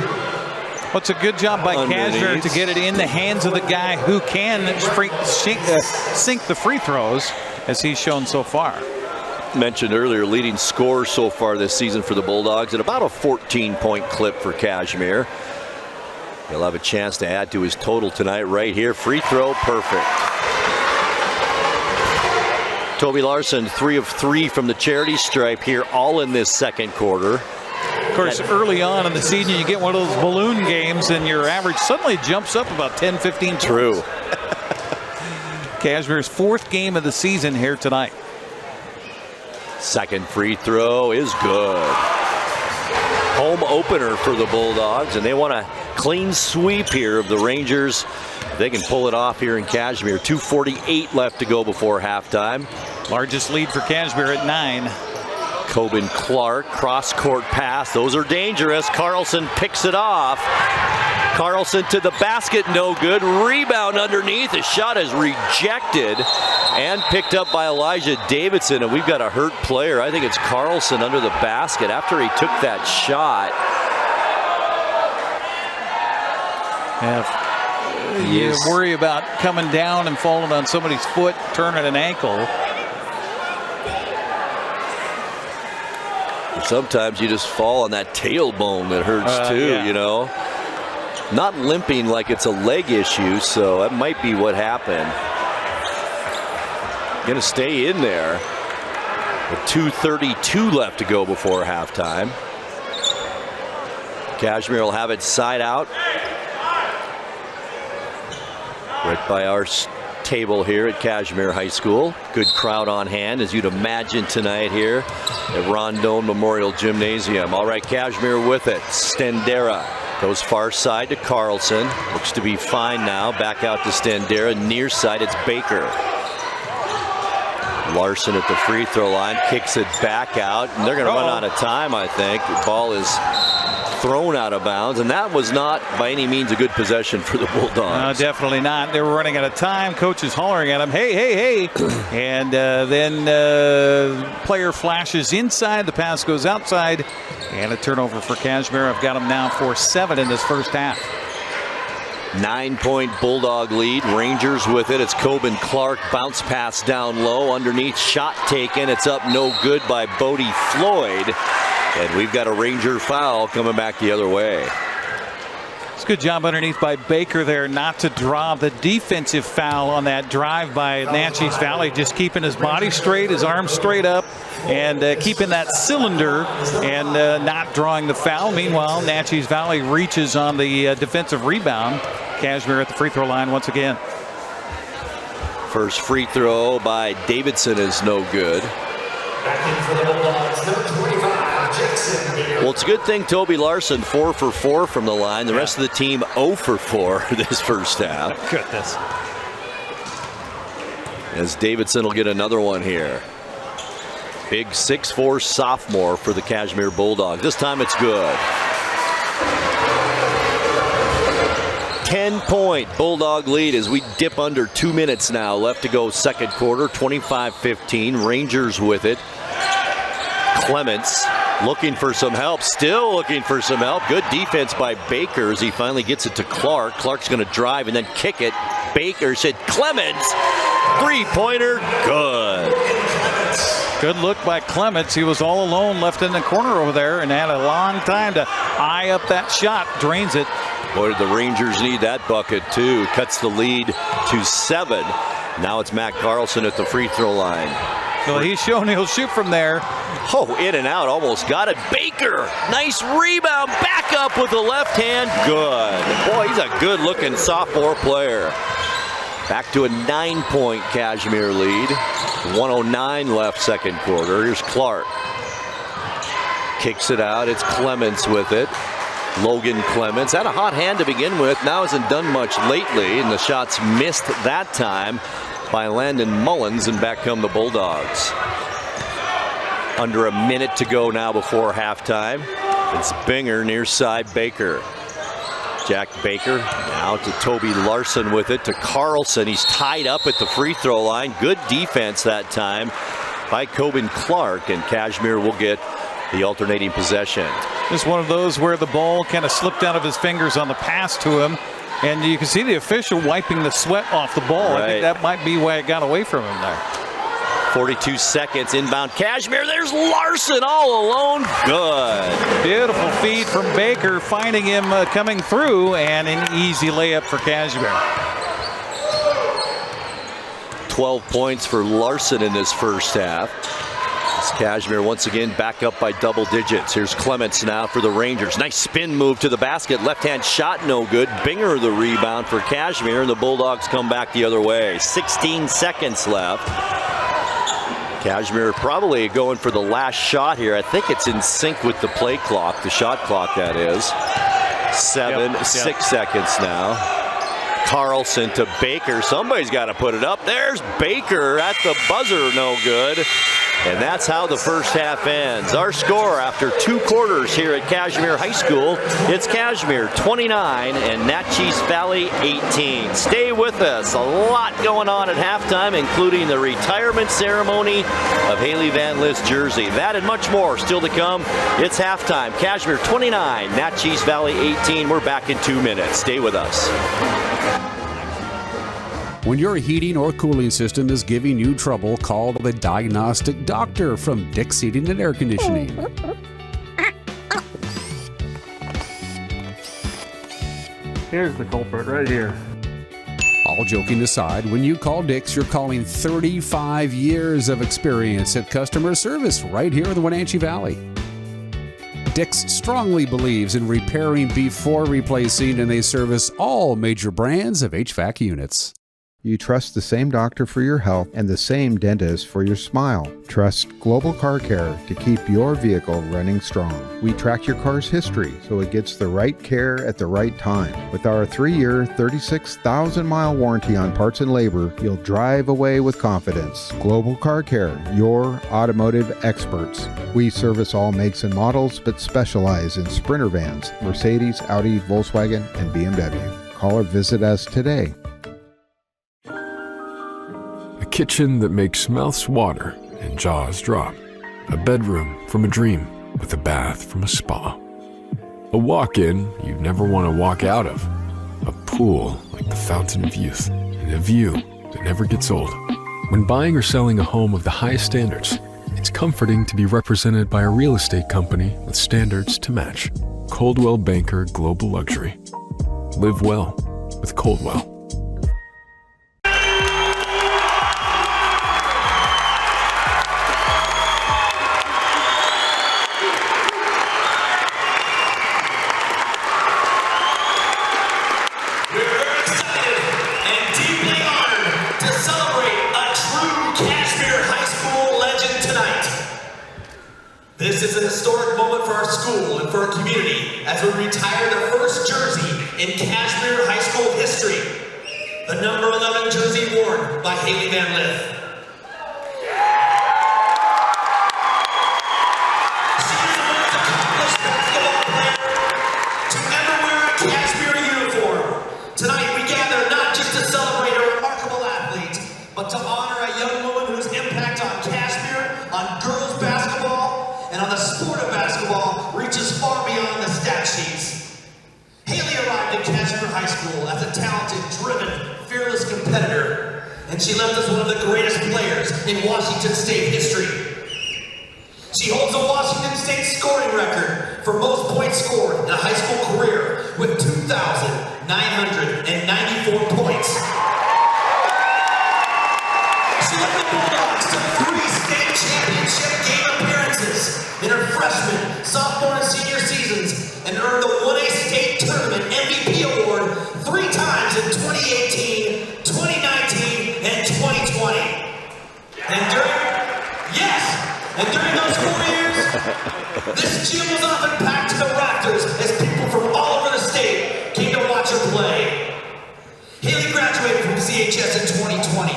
What's a good job by Cashmere to get it in the hands of the guy who can sink the free throws, as he's shown so far. Mentioned earlier, leading scorer so far this season for the Bulldogs at about a 14-point clip for Cashmere. He'll have a chance to add to his total tonight right here. Free throw, perfect. Toby Larson, 3 of 3 from the charity stripe here, all in this second quarter. Of course, early on in the season, you get one of those balloon games and your average suddenly jumps up about 10, 15 points. True. Cashmere's 4th game of the season here tonight. Second free throw is good. Home opener for the Bulldogs, and they want a clean sweep here of the Rangers. They can pull it off here in Cashmere. 2:48 left to go before halftime. Largest lead for Cashmere at 9. Coben Clark, cross-court pass. Those are dangerous. Carlson picks it off. Carlson to the basket, no good. Rebound underneath. The shot is rejected and picked up by Elijah Davidson. And we've got a hurt player. I think it's Carlson under the basket after he took that shot. You worry about coming down and falling on somebody's foot, turning an ankle. Sometimes you just fall on that tailbone that hurts too, yeah. you know. Not limping like it's a leg issue, so that might be what happened. Going to stay in there with 2:32 left to go before halftime. Cashmere will have it side out. Right by our table here at Cashmere High School. Good crowd on hand, as you'd imagine tonight here at Ron Doane Memorial Gymnasium. All right, Cashmere with it. Stendera goes far side to Carlson. Looks to be fine now. Back out to Stendera. Near side, it's Baker. Larson at the free throw line, kicks it back out, and they're going to run out of time, I think. The ball is thrown out of bounds, and that was not by any means a good possession for the Bulldogs. No, definitely not. They were running out of time. Coach is hollering at him, hey, hey, hey. And then player flashes inside. The pass goes outside. And a turnover for Cashmere. I've got them now for 7 in this first half. 9-point Bulldog lead. Rangers with it. It's Coben Clark. Bounce pass down low. Underneath, shot taken. It's up no good by Bodie Floyd. And we've got a Ranger foul coming back the other way. It's a good job underneath by Baker there not to draw the defensive foul on that drive by Naches Valley. Just keeping his body straight, his arms straight up, and keeping that cylinder and not drawing the foul. Meanwhile, Naches Valley reaches on the defensive rebound. Cashmere at the free throw line once again. First free throw by Davidson is no good. Well, it's a good thing Toby Larson 4 for 4 from the line. The rest of the team 0 for 4 this first half. Goodness. As Davidson will get another one here. Big 6'4" sophomore for the Cashmere Bulldogs. This time it's good. 10-point Bulldog lead as we dip under 2 minutes now left to go second quarter. 25-15. Rangers with it. Clements looking for some help, still looking for some help. Good defense by Baker as he finally gets it to Clark. Clark's going to drive and then kick it. Baker said Clements, three-pointer, good. Good look by Clements. He was all alone left in the corner over there and had a long time to eye up that shot. Drains it. Boy, did the Rangers need that bucket too. Cuts the lead to 7. Now it's Matt Carlson at the free throw line. Well, he's shown he'll shoot from there. Oh, in and out, almost got it. Baker, nice rebound, back up with the left hand, good. Boy, he's a good-looking sophomore player. Back to a 9-point Cashmere lead. 1:09 left second quarter. Here's Clark. Kicks it out, it's Clements with it. Logan Clements had a hot hand to begin with, now hasn't done much lately, and the shots missed that time by Landon Mullins, and back come the Bulldogs. Under a minute to go now before halftime. It's Binger near side Baker. Jack Baker now to Toby Larson with it to Carlson. He's tied up at the free throw line. Good defense that time by Coben Clark, and Cashmere will get the alternating possession. This is one of those where the ball kind of slipped out of his fingers on the pass to him. And you can see the official wiping the sweat off the ball. Right. I think that might be why it got away from him there. 42 seconds inbound Cashmere. There's Larson all alone. Good. Beautiful feed from Baker, finding him coming through, and an easy layup for Cashmere. 12 points for Larson in this first half. It's Cashmere once again back up by double digits. Here's Clements now for the Rangers. Nice spin move to the basket. Left-hand shot no good. Binger the rebound for Cashmere, and the Bulldogs come back the other way. 16 seconds left. Cashmere probably going for the last shot here. I think it's in sync with the play clock, the shot clock that is. 6 seconds now. Carlson to Baker. Somebody's got to put it up. There's Baker at the buzzer, no good. And that's how the first half ends. Our score after 2 quarters here at Cashmere High School, it's Cashmere 29 and Naches Valley 18. Stay with us. A lot going on at halftime, including the retirement ceremony of Hailey Van Lith's jersey. That and much more still to come. It's halftime. Cashmere 29, Naches Valley 18. We're back in 2 minutes. Stay with us. When your heating or cooling system is giving you trouble, call the Diagnostic Doctor from Dick's Heating and Air Conditioning. Here's the culprit right here. All joking aside, when you call Dick's, you're calling 35 years of experience at customer service right here in the Wenatchee Valley. Dick's strongly believes in repairing before replacing, and they service all major brands of HVAC units. You trust the same doctor for your health and the same dentist for your smile. Trust Global Car Care to keep your vehicle running strong. We track your car's history so it gets the right care at the right time. With our 3-year, 36,000-mile warranty on parts and labor, you'll drive away with confidence. Global Car Care, your automotive experts. We service all makes and models, but specialize in Sprinter vans, Mercedes, Audi, Volkswagen, and BMW. Call or visit us today. A kitchen that makes mouths water and jaws drop. A bedroom from a dream with a bath from a spa. A walk-in you'd never want to walk out of. A pool like the fountain of youth. And a view that never gets old. When buying or selling a home of the highest standards, it's comforting to be represented by a real estate company with standards to match. Coldwell Banker Global Luxury. Live well with Coldwell. This is a historic moment for our school and for our community as we retire the first jersey in Cashmere High School history. The number 11 jersey worn by Hailey Van Lith. She is the most accomplished basketball player to ever wear a Cashmere uniform. Tonight we gather not just to celebrate a remarkable athlete, but to honor a young woman whose impact on Cashmere, on girls basketball, and on the sport of basketball reaches far beyond the stat sheets. Hailey arrived at Cashmere High School as a talented, driven, fearless competitor, and she left as one of the greatest players in Washington State history. She holds a Washington State scoring record for most points scored in a high school career with 2,994 points. She led the Bulldogs to 3 state championship game appearances in her freshman, sophomore, and senior seasons, and earned the 1A State Tournament MVP award 3 times in 2018, 2019, and 2020. And during those 4 years, this gym was often packed to the rafters as people from all over the state came to watch her play. Hailey graduated from CHS in 2020.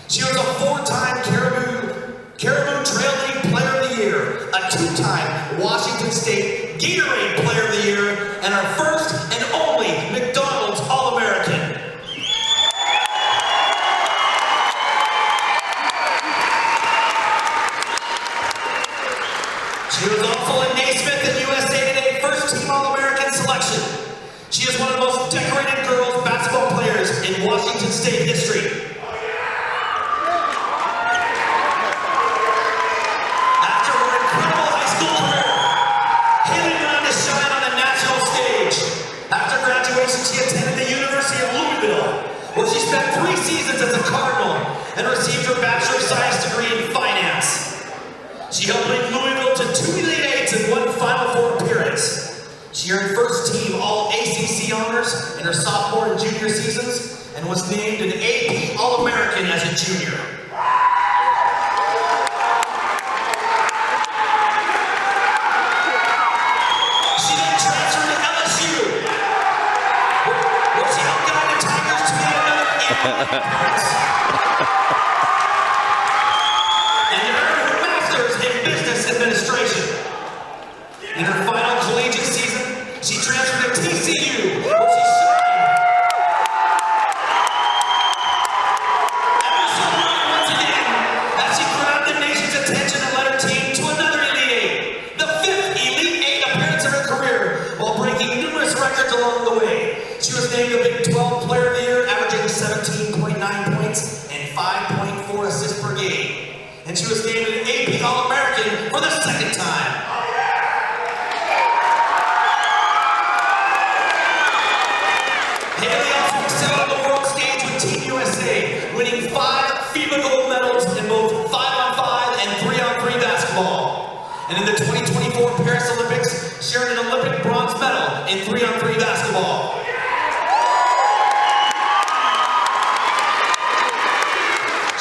She was a 4-time Caribou Trail League Player of the Year, a 2-time Washington State Gatorade Player of the Year, and our first and only McDonald's All-American. She was also a Naismith and USA Today First Team All-American selection. She is one of the most decorated girls basketball players in Washington State history. She attended the University of Louisville, where she spent 3 seasons as a Cardinal and received her Bachelor of Science degree in Finance. She helped lead Louisville to 2 Elite Eights and 1 Final Four appearance. She earned first team All-ACC honors in her sophomore and junior seasons and was named an AP All-American as a junior. She then transferred to LSU, where she helped guide the Tigers to yet another and earned her master's in business administration. In her final collegiate season, she transferred to TCU, where she shined. Ever so long once again, as she grabbed the nation's attention and led her team to another Elite Eight, the 5th Elite Eight appearance of her career, while breaking numerous records along the way. She was named the Big 12 Player of the Year, averaging 17.9 she was named an AP All-American for the second time. Hailey also excelled on the world stage with Team USA, winning 5 FIBA gold medals in both 5-on-5 and 3-on-3 basketball. And in the 2024 Paris Olympics, she earned an Olympic bronze medal in 3-on-3 basketball.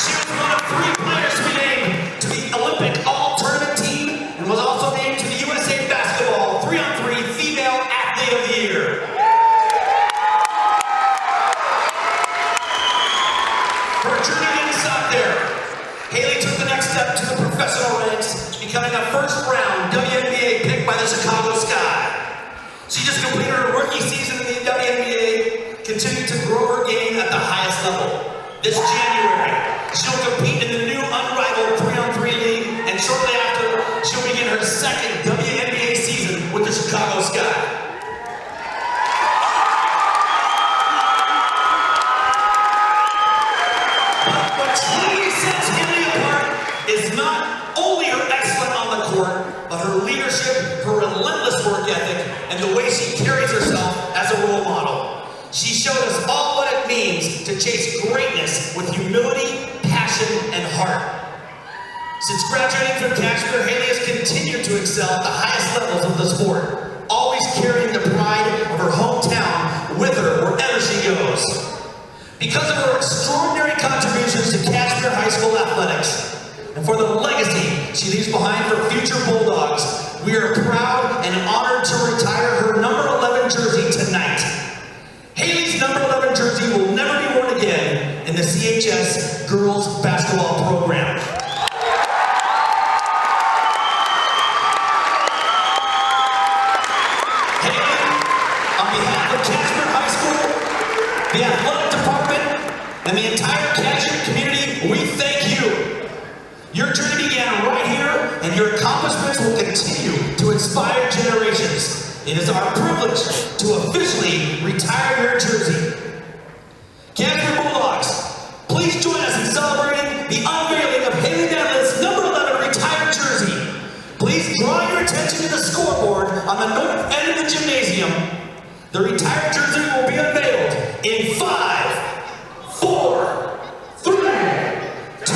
She was one of 3 players to be named to the Olympic All-Tournament team and was also named to the USA Basketball 3-on-3 Female Athlete of the Year. Her journey didn't stop there. Hailey took the next step to the professional ranks, becoming a first-round WNBA pick by the Chicago Sky. She just completed her rookie season in the WNBA, continued to grow her game at the highest level. This January, she'll compete in the new unrivaled 3-on-3 league, and shortly after, she'll begin her second WNBA season with the Chicago Sky. What truly sets Hailey apart is not only her excellence on the court, but her leadership, her relentless work ethic, and the way she carries herself as a role model. She showed us all what it means to chase greatness with humility, passion, and heart. Since graduating from Cashmere, Hailey has continued to excel at the highest levels of the sport, always carrying the pride of her hometown with her wherever she goes. Because of her extraordinary contributions to Cashmere High School athletics, and for the legacy she leaves behind for future Bulldogs, we are proud and honored to retire her number 11 jersey tonight. Hailey's number 11 jersey will never be worn again in the CHS girls basketball program. Hailey, on behalf of Cashmere High School, the athletic department, and the entire Cashmere community, we thank you. Your journey began right here, and your accomplishments will continue to inspire generations. It is our privilege to officially retire your jersey. Cashmere Bulldogs, please join us in celebrating the unveiling of Hailey Van Lith's number 11 retired jersey. Please draw your attention to the scoreboard on the north end of the gymnasium. The retired jersey will be unveiled in 5, 4, 3, 2,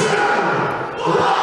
1.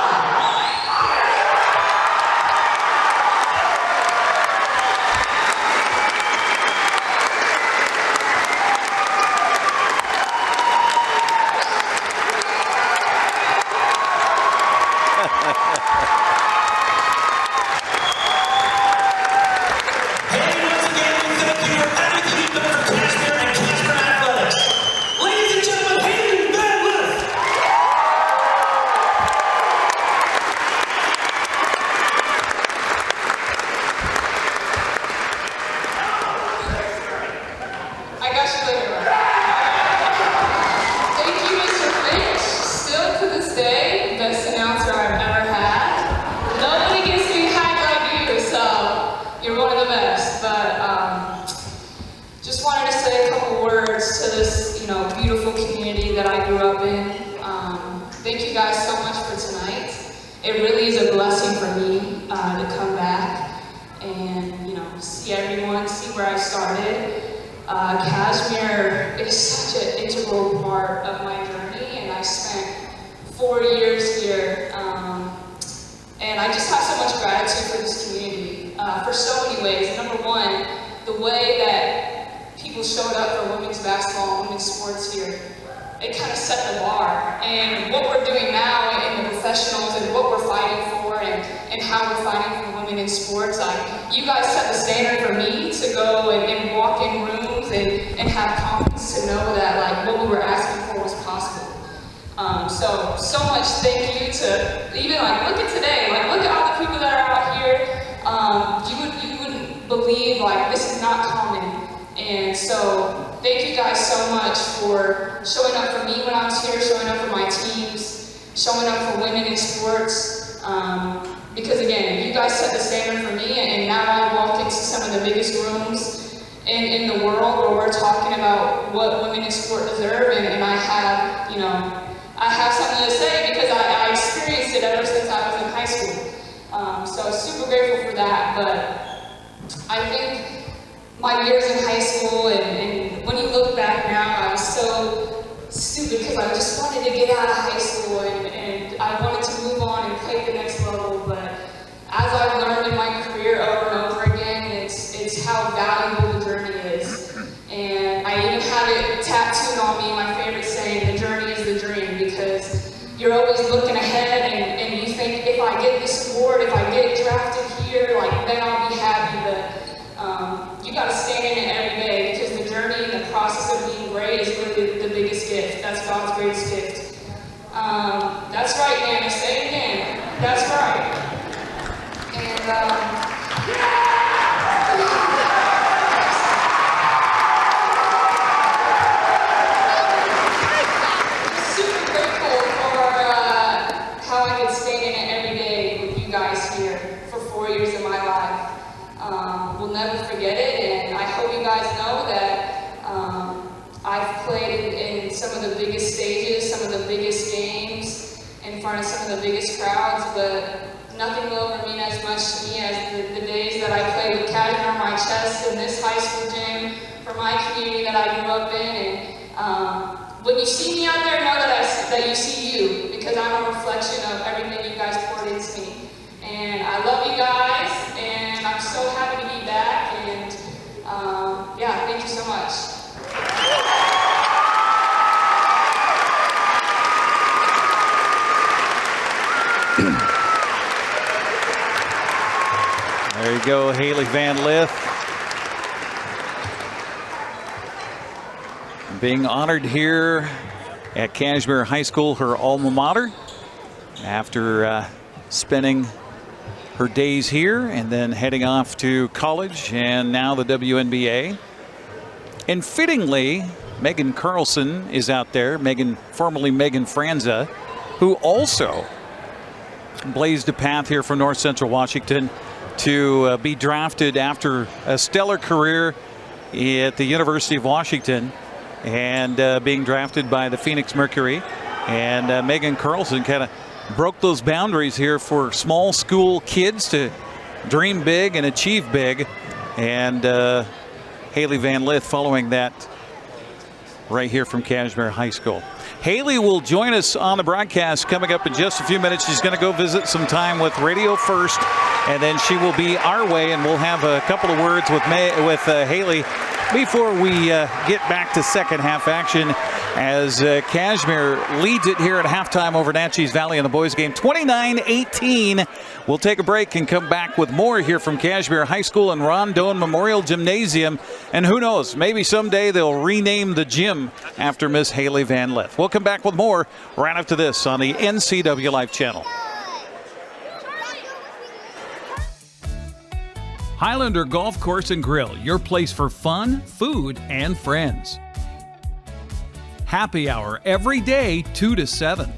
Thank you guys so much for tonight. It really is a blessing for me to come back and see everyone, see where I started. Cashmere is such an integral part of my journey, and I spent 4 years here. And I just have so much gratitude for this community for so many ways. Number one, the way that people showed up for women's basketball and women's sports here. It kind of set the bar, and what we're doing now in the professionals and what we're fighting for and how we're fighting for women in sports, you guys set the standard for me to go and walk in rooms and have confidence to know that what we were asking for was possible. So much thank you to even look at today, look at all the people that are out here. You wouldn't believe this is not common. And so, thank you guys so much for showing up for me when I was here, showing up for my teams, showing up for women in sports. Because again, you guys set the standard for me, and now I walk into some of the biggest rooms in the world where we're talking about what women in sport deserve, and I I have something to say because I experienced it ever since I was in high school. So super grateful for that, but I think my years in high school, and when you look back now, I was so stupid because I just wanted to get out of high school and I wanted to move on and play at the next level, but as I've learned in my career over and over again, it's how valuable the journey is. And I even have it tattooed on me, my favorite saying, the journey is the dream, because you're always looking ahead and you think, if I get this award, if I get drafted here, like, then I'll be happy, but you gotta stand in it every day, because the journey and the process of being great is really the biggest gift. That's God's greatest gift. That's right, Nana, say it again. That's right. And, super grateful for how I could stay in it every day with you guys here for 4 years of my life. We'll never forget it, and I hope you guys know that I've played in some of the biggest stages, some of the biggest games, in front of some of the biggest crowds, but nothing will ever mean as much to me as the days that I played with Cashmere on my chest in this high school gym for my community that I grew up in. And when you see me out there, know that you see you, because I'm a reflection of everything you guys poured into me. And I love you guys, and I'm so happy to be back. And yeah, thank you so much. There you go, Hailey Van Lith. Being honored here at Cashmere High School, her alma mater, after spending her days here and then heading off to college and now the WNBA. And fittingly, Megan Carlson is out there, formerly Megan Franza, who also blazed a path here from North Central Washington to be drafted after a stellar career at the University of Washington and being drafted by the Phoenix Mercury. And Megan Carlson kind of broke those boundaries here for small school kids to dream big and achieve big. And Hailey Van Lith following that right here from Cashmere High School. Hailey will join us on the broadcast coming up in just a few minutes. She's going to go visit some time with Radio First, and then she will be our way, and we'll have a couple of words with Hailey before we get back to second half action as Cashmere leads it here at halftime over Naches Valley in the boys game 29-18. We'll take a break and come back with more here from Cashmere High School and Ron Doane Memorial Gymnasium. And who knows, maybe someday they'll rename the gym after Miss Hailey Van Lith. We'll come back with more right after this on the NCWLIFE Channel. Highlander Golf Course and Grill, your place for fun, food, and friends. Happy hour every day, 2 to 7.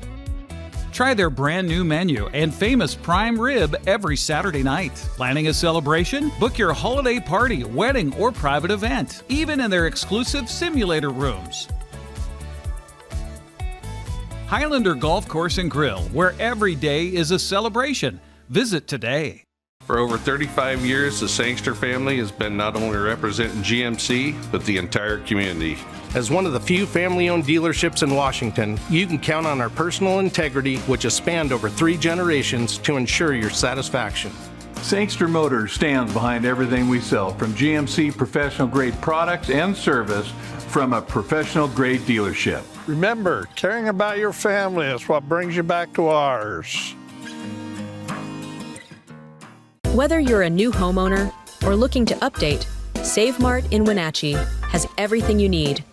Try their brand new menu and famous prime rib every Saturday night. Planning a celebration? Book your holiday party, wedding, or private event, even in their exclusive simulator rooms. Highlander Golf Course and Grill, where every day is a celebration. Visit today. For over 35 years, the Sangster family has been not only representing GMC, but the entire community. As one of the few family-owned dealerships in Washington, you can count on our personal integrity, which has spanned over 3 generations, to ensure your satisfaction. Sangster Motors stands behind everything we sell, from GMC professional-grade products and service from a professional-grade dealership. Remember, caring about your family is what brings you back to ours. Whether you're a new homeowner or looking to update, Save Mart in Wenatchee has everything you need.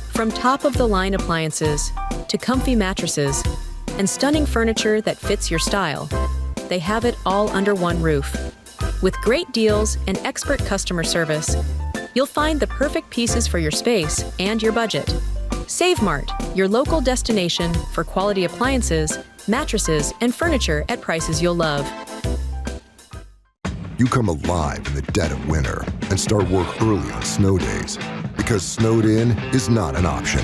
From top-of-the-line appliances to comfy mattresses and stunning furniture that fits your style, they have it all under one roof. With great deals and expert customer service, you'll find the perfect pieces for your space and your budget. Save Mart, your local destination for quality appliances, mattresses, and furniture at prices you'll love. You come alive in the dead of winter and start work early on snow days, because snowed in is not an option.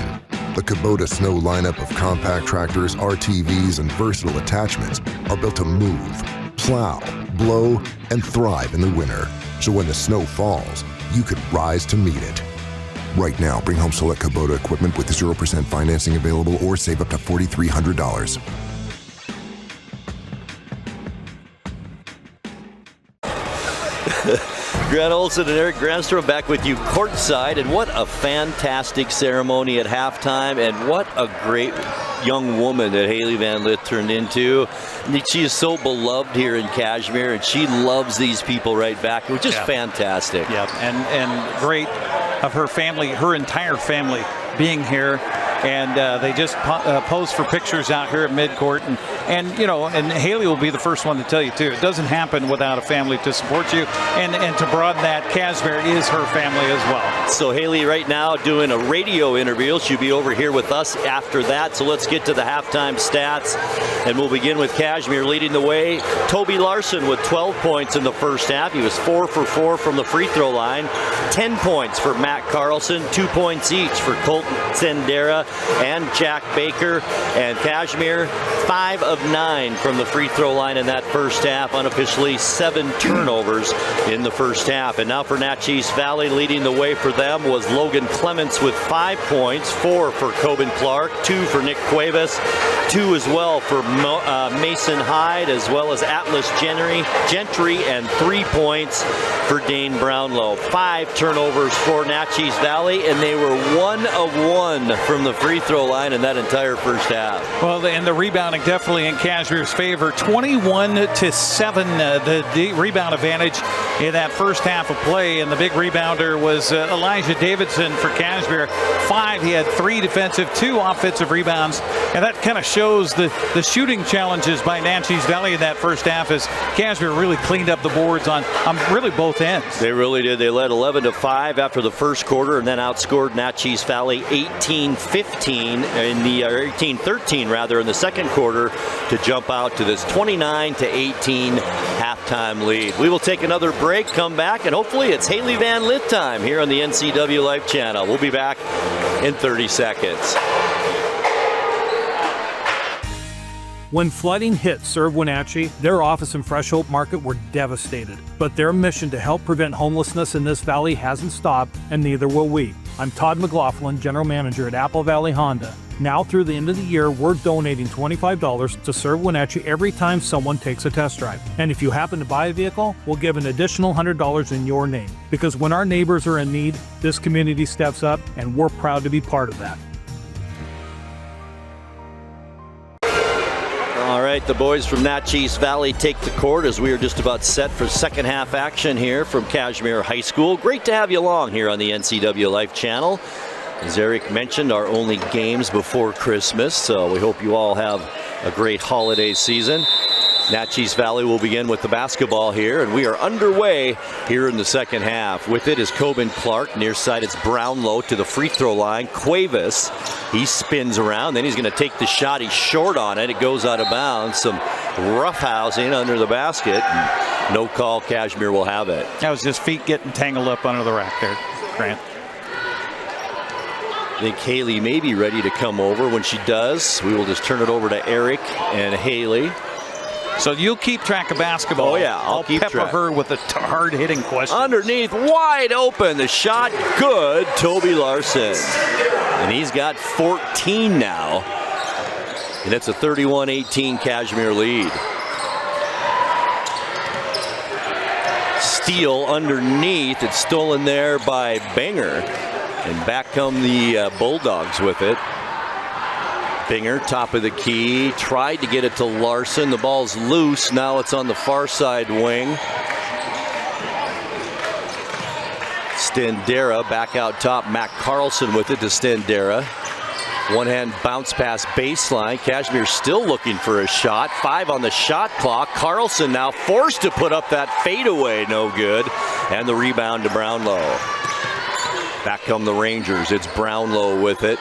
The Kubota Snow lineup of compact tractors, RTVs, and versatile attachments are built to move, plow, blow, and thrive in the winter. So when the snow falls, you could rise to meet it. Right now, bring home select Kubota equipment with 0% financing available or save up to $4,300. Grant Olson and Eric Granstrom back with you courtside, and what a fantastic ceremony at halftime, and what a great young woman that Hailey Van Lith turned into. She is so beloved here in Cashmere, and she loves these people right back, which is fantastic. Yeah, and great of her family, her entire family being here. And they just posed for pictures out here at midcourt. And you know, and Hailey will be the first one to tell you, too, it doesn't happen without a family to support you. And to broaden that, Cashmere is her family as well. So Hailey right now doing a radio interview. She'll be over here with us after that. So let's get to the halftime stats. And we'll begin with Cashmere leading the way. Toby Larson with 12 points in the first half. He was 4 for 4 from the free throw line. 10 points for Matt Carlson. 2 points each for Colton Sendera and Jack Baker. And Cashmere 5 of 9 from the free throw line in that first half. Unofficially 7 turnovers in the first half. And now for Naches Valley, leading the way for them was Logan Clements with 5 points, 4 for Coben Clark, 2 for Nick Cuevas, 2 as well for Mason Hyde, as well as Atlas Gentry, and 3 points for Dane Brownlow. 5 turnovers for Naches Valley, and they were 1 of 1 from the free throw line in that entire first half. Well, and the rebounding definitely in Cashmere's favor. 21-7, the rebound advantage in that first half of play, and the big rebounder was Elijah Davidson for Cashmere. 5, he had 3 defensive, 2 offensive rebounds, and that kind of shows the shooting challenges by Naches Valley in that first half, as Cashmere really cleaned up the boards on really both ends. They really did. They led 11-5 after the first quarter, and then outscored Naches Valley 18-15 in the 18-13 rather in the second quarter to jump out to this 29-18 halftime lead. We will take another break, come back, and hopefully it's Hailey Van Lith time here on the NCWLIFE Channel. We'll be back in 30 seconds. When flooding hit Serve Wenatchee, their office in Fresh Hope Market were devastated. But their mission to help prevent homelessness in this valley hasn't stopped, and neither will we. I'm Todd McLaughlin, General Manager at Apple Valley Honda. Now through the end of the year, we're donating $25 to Serve Wenatchee every time someone takes a test drive. And if you happen to buy a vehicle, we'll give an additional $100 in your name. Because when our neighbors are in need, this community steps up, and we're proud to be part of that. All right, the boys from Naches Valley take the court as we are just about set for second half action here from Cashmere High School. Great to have you along here on the NCWLIFE Channel. As Eric mentioned, our only games before Christmas, so we hope you all have a great holiday season. Naches Valley will begin with the basketball here, and we are underway here in the second half. With it is Coben Clark. Near side, it's Brownlow to the free throw line. Cuevas, he spins around, then he's going to take the shot. He's short on it. It goes out of bounds. Some roughhousing under the basket. No call. Cashmere will have it. That was just feet getting tangled up under the rack there, Grant. I think Hailey may be ready to come over. When she does, we will just turn it over to Eric and Hailey. So you'll keep track of basketball. Oh, yeah, I'll keep pepper track. her with the hard-hitting question. Underneath, wide open. The shot, good. Toby Larson. And he's got 14 now. And it's a 31-18 Cashmere lead. Steal underneath. It's stolen there by Banger. And back come the Bulldogs with it. Binger, top of the key, tried to get it to Larson. The ball's loose. Now it's on the far side wing. Stendera back out top. Matt Carlson with it to Stendera. One hand bounce pass baseline. Cashmere still looking for a shot. 5 on the shot clock. Carlson now forced to put up that fadeaway. No good. And the rebound to Brownlow. Back come the Rangers. It's Brownlow with it.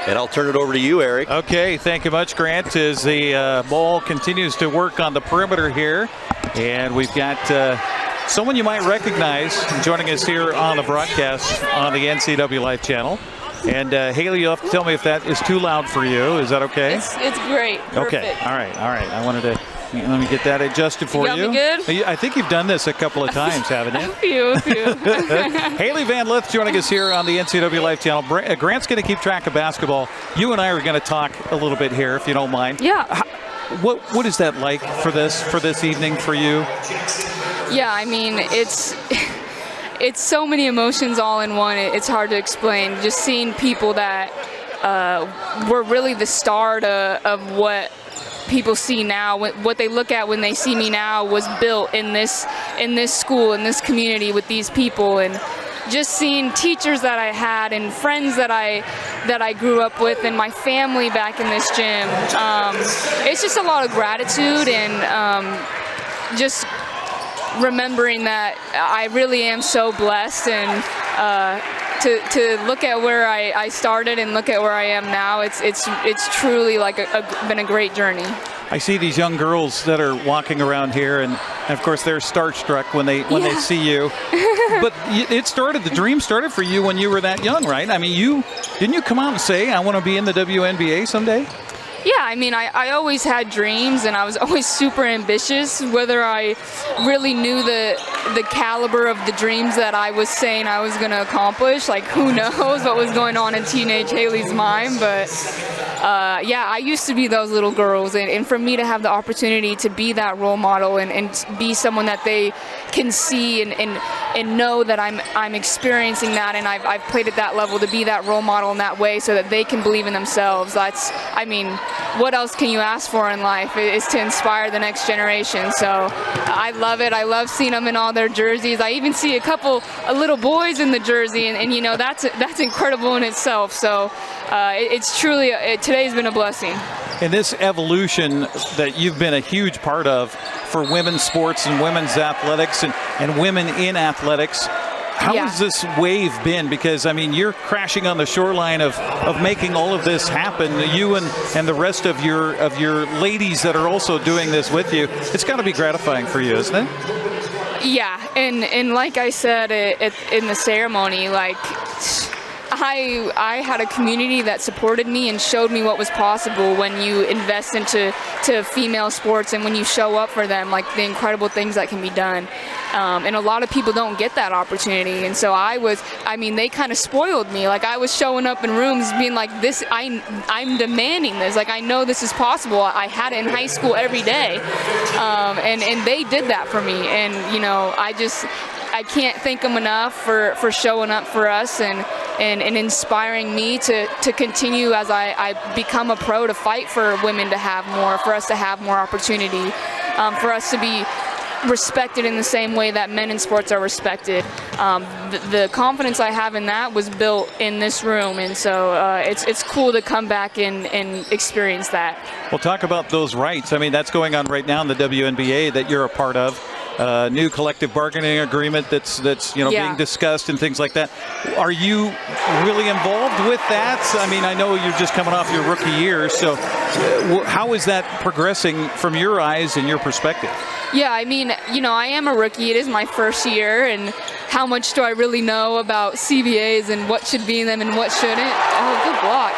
And I'll turn it over to you, Eric. Okay, thank you much, Grant, as the ball continues to work on the perimeter here. And we've got someone you might recognize joining us here on the broadcast on the NCWLIFE Channel. And Hailey, you'll have to tell me if that is too loud for you. Is that okay? It's great. Okay. Perfect. All right. I wanted to let me get that adjusted for you. Me good? I think you've done this a couple of times, haven't you? A few. Hailey Van Lith joining us here on the NCWLIFE Channel. Grant's going to keep track of basketball. You and I are going to talk a little bit here, if you don't mind. Yeah. What is that like for this evening for you? Yeah, I mean, it's so many emotions all in one. It's hard to explain. Just seeing people that were really the start of what people see now, what they look at when they see me now was built in this school, in this community with these people, and just seeing teachers that I had and friends that I grew up with and my family back in this gym. It's just a lot of gratitude and just remembering that I really am so blessed, and to look at where I started and look at where I am now, it's truly like been a great journey. I see these young girls that are walking around here, and of course they're starstruck when they see you. But the dream started for you when you were that young, right? I mean, didn't you come out and say, I want to be in the WNBA someday? Yeah, I mean, I always had dreams, and I was always super ambitious. Whether I really knew the caliber of the dreams that I was saying I was going to accomplish, like who knows what was going on in teenage Hailey's mind. But yeah, I used to be those little girls, and for me to have the opportunity to be that role model and be someone that they can see and know that I'm experiencing that, and I've played at that level, to be that role model in that way so that they can believe in themselves. I mean, what else can you ask for in life is to inspire the next generation. So I love it. I love seeing them in all their jerseys. I even see a couple of little boys in the jersey, and you know, that's incredible in itself. So it's truly, today's been a blessing. And this evolution that you've been a huge part of for women's sports and women's athletics and women in athletics, how has this wave been? Because, I mean, you're crashing on the shoreline of making all of this happen. You and the rest of your ladies that are also doing this with you. It's got to be gratifying for you, isn't it? Yeah, and like I said in the ceremony, like, I had a community that supported me and showed me what was possible when you invest into female sports and when you show up for them, like the incredible things that can be done. And a lot of people don't get that opportunity. And so they kind of spoiled me. Like, I was showing up in rooms being like, I'm demanding this. Like, I know this is possible. I had it in high school every day. And they did that for me. And, you know, I can't thank them enough for showing up for us and inspiring me to continue as I become a pro, to fight for women to have more, for us to have more opportunity, for us to be respected in the same way that men in sports are respected. The confidence I have in that was built in this room, and so it's cool to come back and experience that. Well, talk about those rights. I mean, that's going on right now in the WNBA that you're a part of. New collective bargaining agreement that's being discussed and things like that. Are you really involved with that? I mean, I know you're just coming off your rookie year, so how is that progressing from your eyes and your perspective? Yeah, I mean, you know, I am a rookie. It is my first year, and how much do I really know about CBAs and what should be in them and what shouldn't? Oh, good block.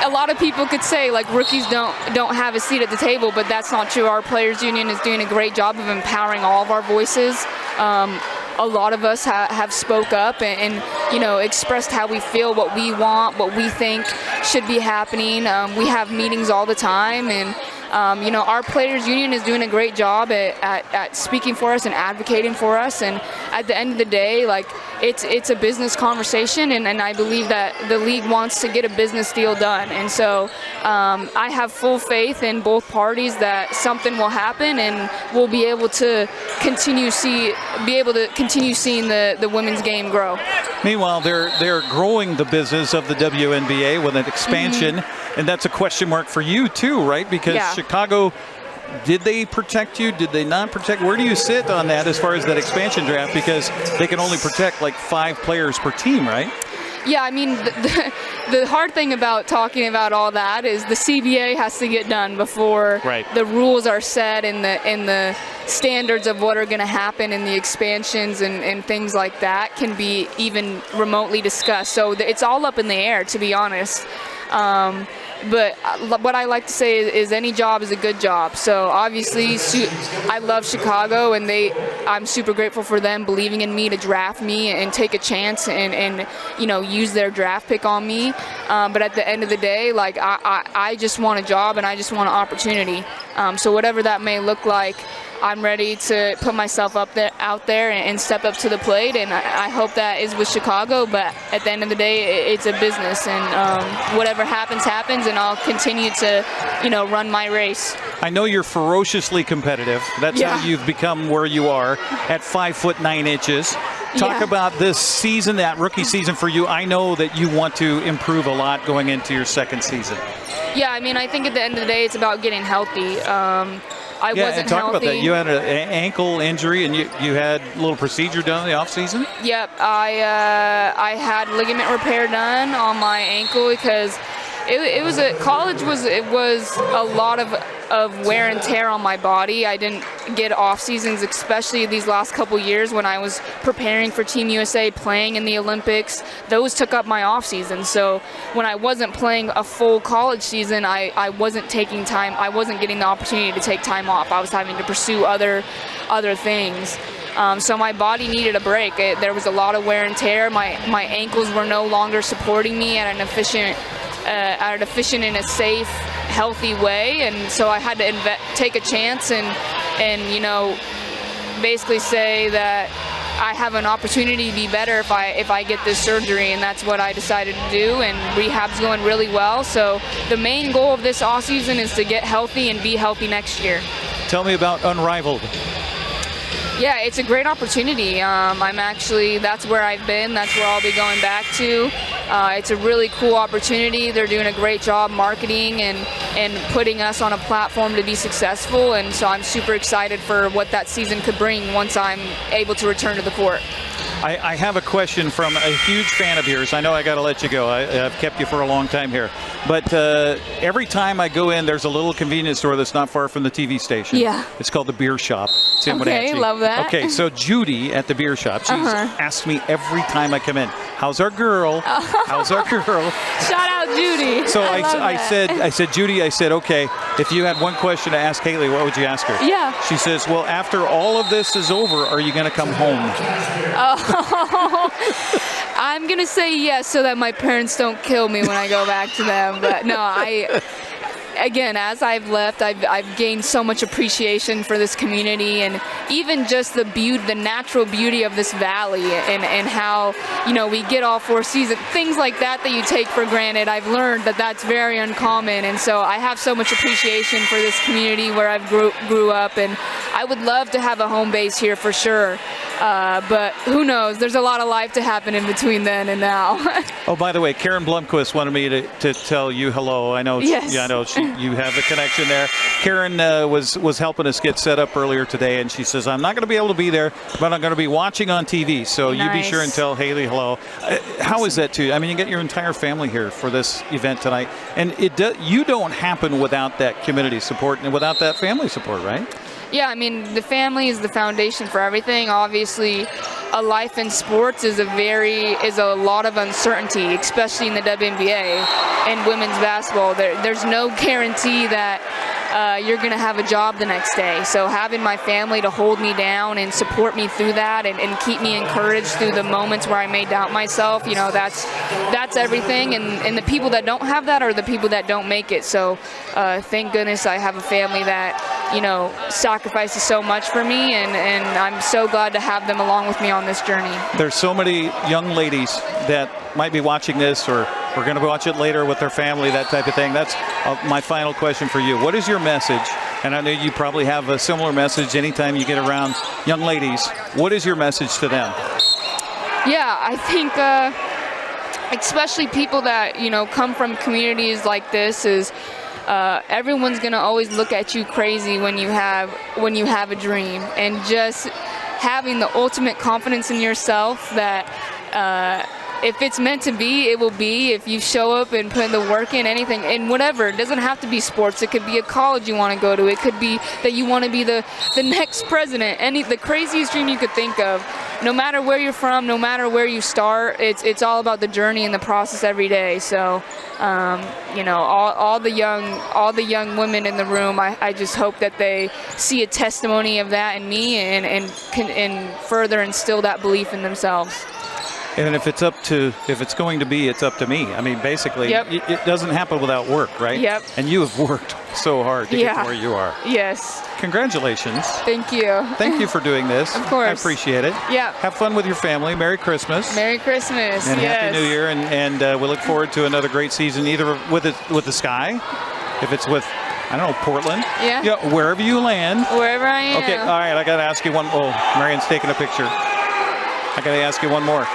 A lot of people could say, like, rookies don't have a seat at the table, but that's not true. Our players union is doing a great job of empowering all of our voices. A lot of us have spoke up and you know, expressed how we feel, what we want, what we think should be happening. We have meetings all the time, and you know, our players union is doing a great job at speaking for us and advocating for us. And at the end of the day, like, it's a business conversation, and I believe that the league wants to get a business deal done. And so I have full faith in both parties that something will happen, and we'll be able to continue seeing the women's game grow. Meanwhile, they're growing the business of the WNBA with an expansion. Mm-hmm. And that's a question mark for you too, right? Because Chicago, did they protect you? Did they not protect? Where do you sit on that as far as that expansion draft? Because they can only protect like 5 players per team, right? Yeah, I mean, the hard thing about talking about all that is the CBA has to get done before the rules are set and the standards of what are going to happen in the expansions and things like that can be even remotely discussed. So it's all up in the air, to be honest. But what I like to say is any job is a good job. So obviously, I love Chicago, and I'm super grateful for them believing in me to draft me and take a chance and use their draft pick on me. But at the end of the day, like I just want a job and I just want an opportunity. So whatever that may look like, I'm ready to put myself out there and step up to the plate, and I hope that is with Chicago. But at the end of the day, it's a business, and whatever happens, and I'll continue to, run my race. I know you're ferociously competitive. That's how you've become where you are at 5'9". Talk about this season, that rookie season for you. I know that you want to improve a lot going into your second season. Yeah, I mean, I think at the end of the day, it's about getting healthy. I wasn't talk healthy. About that. You had an ankle injury, and you had a little procedure done in the off season. Yep, I had ligament repair done on my ankle because college was a lot of wear and tear on my body. I didn't get off seasons, especially these last couple years when I was preparing for Team USA, playing in the Olympics. Those took up my off season. So when I wasn't playing a full college season, I wasn't taking time. I wasn't getting the opportunity to take time off. I was having to pursue other things. So my body needed a break. There was a lot of wear and tear. My ankles were no longer supporting me at an efficient and a safe, healthy way, and so I had to take a chance and basically say that I have an opportunity to be better if I get this surgery, and that's what I decided to do, and rehab's going really well. So the main goal of this off season is to get healthy and be healthy next year. Tell me about Unrivaled. Yeah, it's a great opportunity. That's where I've been. That's where I'll be going back to. It's a really cool opportunity. They're doing a great job marketing and putting us on a platform to be successful. And so I'm super excited for what that season could bring once I'm able to return to the court. I have a question from a huge fan of yours. I know I got to let you go. I've kept you for a long time here. But every time I go in, there's a little convenience store that's not far from the TV station. Yeah. It's called the Beer Shop. It's in Okay, Wenatchee. love that. Okay, so Judy at the Beer Shop, she's asked me every time I come in, how's our girl? How's our girl? Shout out Judy. So I said, Judy, okay, if you had one question to ask Hailey, what would you ask her? Yeah. She says, well, after all of this is over, are you going to come home? I'm going to say yes so that my parents don't kill me when I go back to them. But no, again, as I've left, I've gained so much appreciation for this community, and even just the natural beauty of this valley, and how we get all 4 seasons, things like that you take for granted. I've learned that that's very uncommon, and so I have so much appreciation for this community where I've grew up, and I would love to have a home base here for sure. But who knows? There's a lot of life to happen in between then and now. Oh, by the way, Karen Blomquist wanted me to tell you hello. I know. Yes. I know you have a connection there. Karen was helping us get set up earlier today, and she says, I'm not going to be able to be there, but I'm going to be watching on TV. So you be sure and tell Hailey hello. How is that too? I mean, you get your entire family here for this event tonight, and you don't happen without that community support and without that family support, right? Yeah, I mean, the family is the foundation for everything. Obviously, a life in sports is a lot of uncertainty, especially in the WNBA and women's basketball. There's no guarantee that you're going to have a job the next day. So having my family to hold me down and support me through that and keep me encouraged through the moments where I may doubt myself, that's everything. And the people that don't have that are the people that don't make it. So thank goodness I have a family that, sacrifices so much for me, and I'm so glad to have them along with me on this journey. There's so many young ladies that might be watching this or we're going to watch it later with their family, that type of thing. That's my final question for you. What is your message? And I know you probably have a similar message anytime you get around young ladies. What is your message to them? Yeah, I think especially people that, come from communities like this is everyone's going to always look at you crazy when you have a dream, and just having the ultimate confidence in yourself that if it's meant to be, it will be. If you show up and put in the work in anything, and whatever, it doesn't have to be sports. It could be a college you want to go to. It could be that you want to be the next president. The craziest dream you could think of. No matter where you're from, no matter where you start, it's all about the journey and the process every day. So, all the young women in the room, I just hope that they see a testimony of that in me and further instill that belief in themselves. And if it's going to be, it's up to me. I mean, basically, it doesn't happen without work, right? Yep. And you have worked so hard to get to where you are. Yes. Congratulations. Thank you. Thank you for doing this. Of course. I appreciate it. Yeah. Have fun with your family. Merry Christmas. Merry Christmas. And yes. Happy New Year. And we look forward to another great season, either with the Sky, if it's with, I don't know, Portland. Yeah. Wherever you land. Wherever I am. Okay. All right. I got to ask you one. Oh, Marian's taking a picture. I got to ask you one more.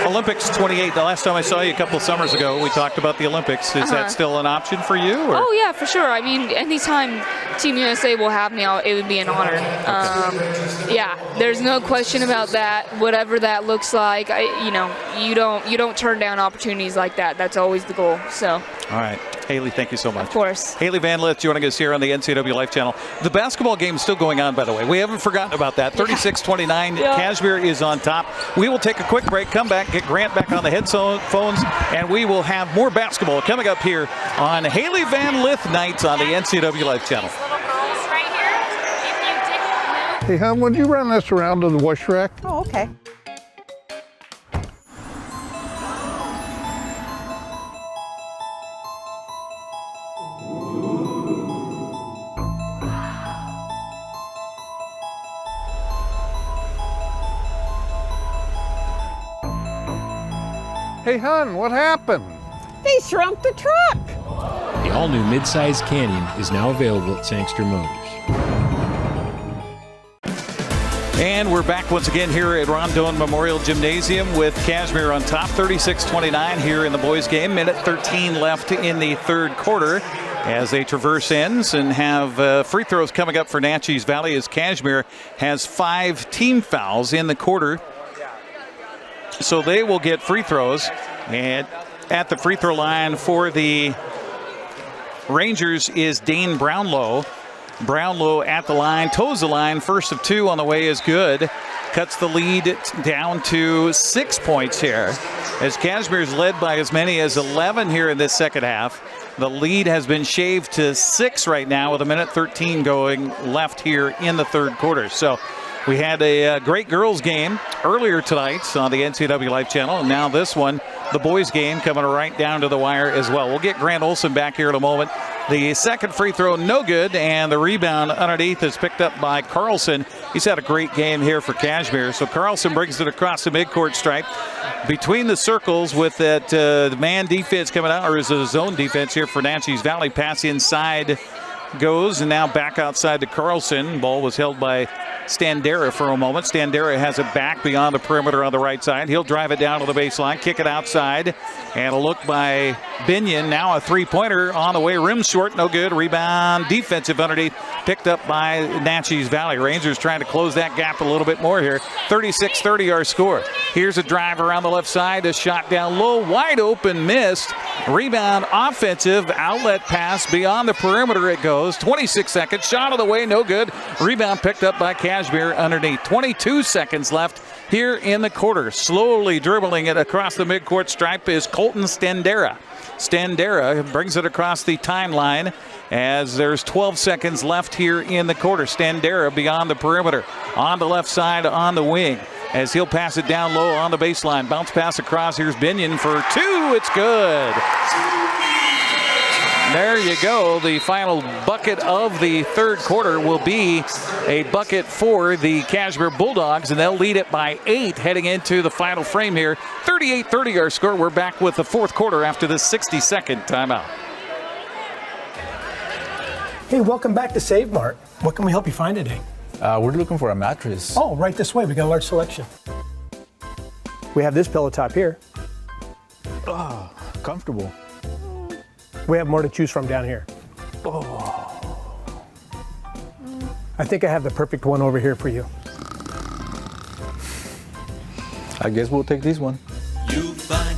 Olympics 28. The last time I saw you a couple of summers ago, we talked about the Olympics. Is that still an option for you? Or? Oh, yeah, for sure. I mean, anytime Team USA will have me, it would be an honor. Yeah, there's no question about that. Whatever that looks like, you don't turn down opportunities like that. That's always the goal. So. All right. Hailey, thank you so much. Of course. Hailey Van Lith joining us here on the NCWLIFE Channel. The basketball game is still going on, by the way. We haven't forgotten about that. 36-29, Cashmere is on top. We will take a quick break, come back, get Grant back on the headphones, and we will have more basketball coming up here on Hailey Van Lith nights on the NCWLIFE Channel. Hey, hon, would you run this around to the wash rack? Oh, okay. Hey, hon, what happened? They shrunk the truck. The all-new mid-size Canyon is now available at Sangster Motors. And we're back once again here at Ron Doane Memorial Gymnasium with Cashmere on top, 36-29 here in the boys' game. Minute 13 left in the third quarter as they traverse ends and have free throws coming up for Naches Valley as Cashmere has 5 team fouls in the quarter. So they will get free throws. And at the free throw line for the Rangers is Dane Brownlow. Brownlow at the line, toes the line, first of 2 on the way is good. Cuts the lead down to 6 points here. As Cashmere's led by as many as 11 here in this second half. The lead has been shaved to 6 right now with a minute 13 going left here in the third quarter. So we had a great girls game earlier tonight on the NCWLIFE Channel, and now this one, the boys game, coming right down to the wire as well. We'll get Grant Olson back here in a moment. The second free throw, no good, and the rebound underneath is picked up by Carlson. He's had a great game here for Cashmere. So Carlson brings it across the midcourt stripe. Between the circles with that man defense coming out, or is it a zone defense here for Naches Valley. Pass inside goes, and now back outside to Carlson. Ball was held by Standera for a moment. Standera has it back beyond the perimeter on the right side. He'll drive it down to the baseline, kick it outside, and a look by Binion. Now a three-pointer on the way, rim short, no good. Rebound, defensive underneath, picked up by Naches Valley. Rangers trying to close that gap a little bit more here. 36-30 our score. Here's a drive around the left side, a shot down low, wide open, missed. Rebound, offensive, outlet pass beyond the perimeter it goes. 26 seconds, shot of the way, no good. Rebound picked up by Cashmere underneath. 22 seconds left here in the quarter. Slowly dribbling it across the midcourt stripe is Colton Standera. Standera brings it across the timeline as there's 12 seconds left here in the quarter. Standera beyond the perimeter on the left side on the wing as he'll pass it down low on the baseline. Bounce pass across. Here's Binion for 2. It's good. There you go. The final bucket of the third quarter will be a bucket for the Cashmere Bulldogs, and they'll lead it by 8 heading into the final frame here. 38-30 our score. We're back with the fourth quarter after this 60-second timeout. Hey, welcome back to Save Mart. What can we help you find today? We're looking for a mattress. Oh, right this way. We got a large selection. We have this pillow top here. Oh, comfortable. We have more to choose from down here. Oh. I think I have the perfect one over here for you. I guess we'll take this one. You find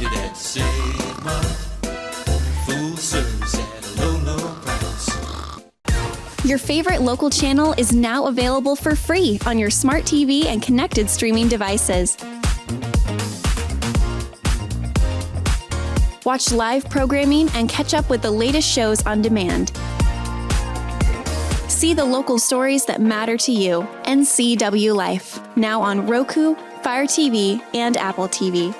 Your favorite local channel is now available for free on your smart TV and connected streaming devices. Watch live programming and catch up with the latest shows on demand. See the local stories that matter to you. NCW Life, now on Roku, Fire TV, and Apple TV.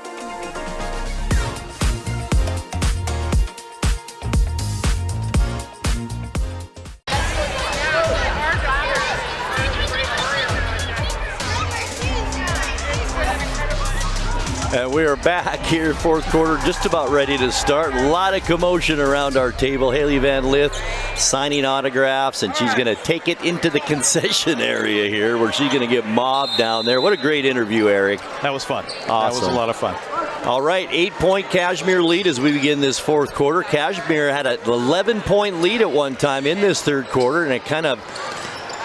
And we are back here, fourth quarter, just about ready to start. A lot of commotion around our table. Hailey Van Lith signing autographs, and she's going to take it into the concession area here where she's going to get mobbed down there. What a great interview, Eric. That was fun. Awesome. That was a lot of fun. All right, 8-point Cashmere lead as we begin this fourth quarter. Cashmere had an 11-point lead at one time in this third quarter, and it kind of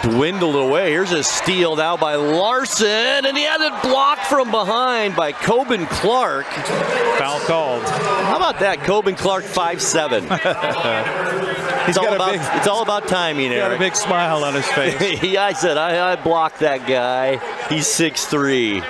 dwindled away. Here's a steal now by Larson, and he had it blocked from behind by Coben Clark. Foul called. How about that? Coben Clark, 5'7". It's all about timing, Eric. Got a big smile on his face. Yeah, I said, I blocked that guy. He's 6'3".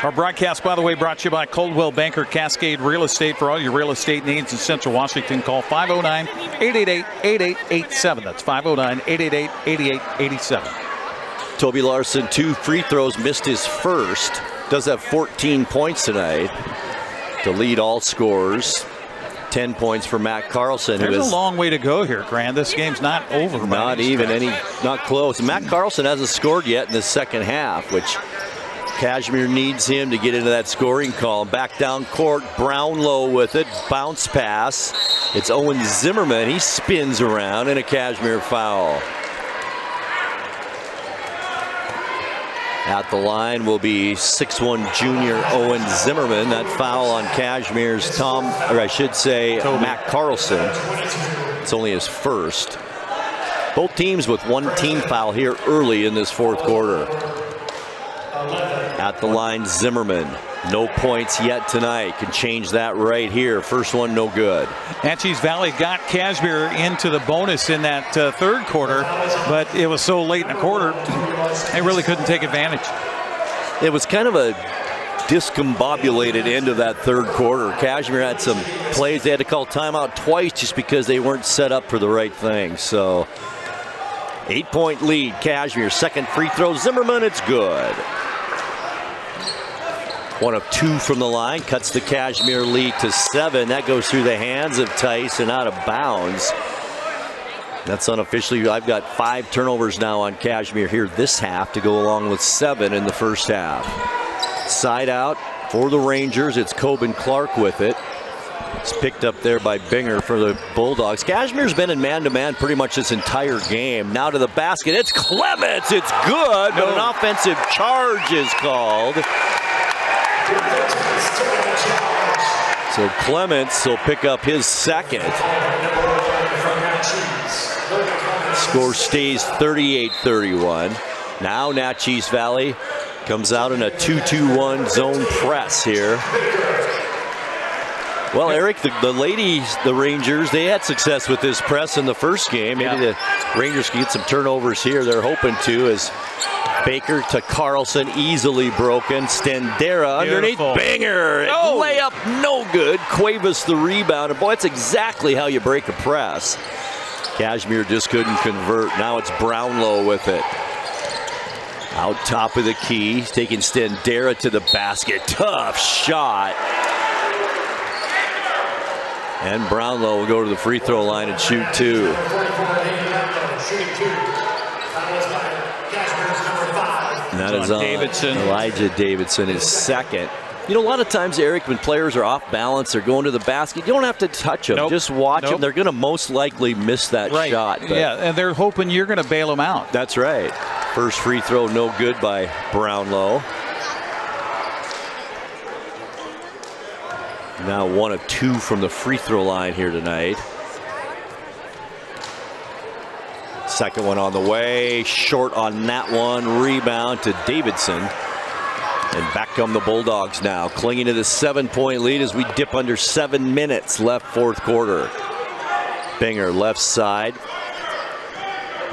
Our broadcast, by the way, brought to you by Coldwell Banker Cascade Real Estate. For all your real estate needs in Central Washington, call 509-888-8887. That's 509-888-8887. Toby Larson, 2 free throws, missed his first. Does have 14 points tonight to lead all scorers. 10 points for Matt Carlson. There's a long way to go here, Grant. This game's not over. Not close. Matt Carlson hasn't scored yet in the second half, which Cashmere needs him to get into that scoring column. Back down court, Brownlow with it, bounce pass. It's Owen Zimmerman, he spins around, and a Cashmere foul. At the line will be 6'1" junior Owen Zimmerman. That foul on Cashmere's Matt Carlson. It's only his first. Both teams with one team foul here early in this fourth quarter. At the line, Zimmerman. No points yet tonight. Can change that right here. First one, no good. Naches Valley got Cashmere into the bonus in that third quarter, but it was so late in the quarter, they really couldn't take advantage. It was kind of a discombobulated end of that third quarter. Cashmere had some plays. They had to call timeout twice just because they weren't set up for the right thing. So, 8-point lead, Cashmere. Second free throw, Zimmerman, it's good. 1 of 2 from the line, cuts the Cashmere lead to 7. That goes through the hands of Tice and out of bounds. That's unofficially. I've got 5 turnovers now on Cashmere here this half to go along with 7 in the first half. Side out for the Rangers. It's Coben Clark with it. It's picked up there by Binger for the Bulldogs. Cashmere's been in man-to-man pretty much this entire game. Now to the basket. It's Clements. It's good, but an offensive charge is called. So Clements will pick up his second. Score stays 38-31. Now Naches Valley comes out in a 2-2-1 zone press here. Well, Eric, the ladies, the Rangers, they had success with this press in the first game. Maybe the Rangers can get some turnovers here. They're hoping to, as Baker to Carlson, easily broken. Stendera underneath, Binger. Layup, no good. Cuevas the rebound. And boy, that's exactly how you break a press. Cashmere just couldn't convert. Now it's Brownlow with it. Out top of the key, taking Stendera to the basket. Tough shot. And Brownlow will go to the free throw line and shoot 2. And that is on Davidson. Elijah Davidson, his second. You know, a lot of times, Eric, when players are off balance, they're going to the basket, you don't have to touch them. Just watch them. They're going to most likely miss that shot. But yeah, and they're hoping you're going to bail them out. That's right. First free throw, no good by Brownlow. Now 1 of 2 from the free throw line here tonight. Second one on the way, short on that one. Rebound to Davidson. And back come the Bulldogs now, clinging to the 7-point lead as we dip under 7 minutes left fourth quarter. Binger left side.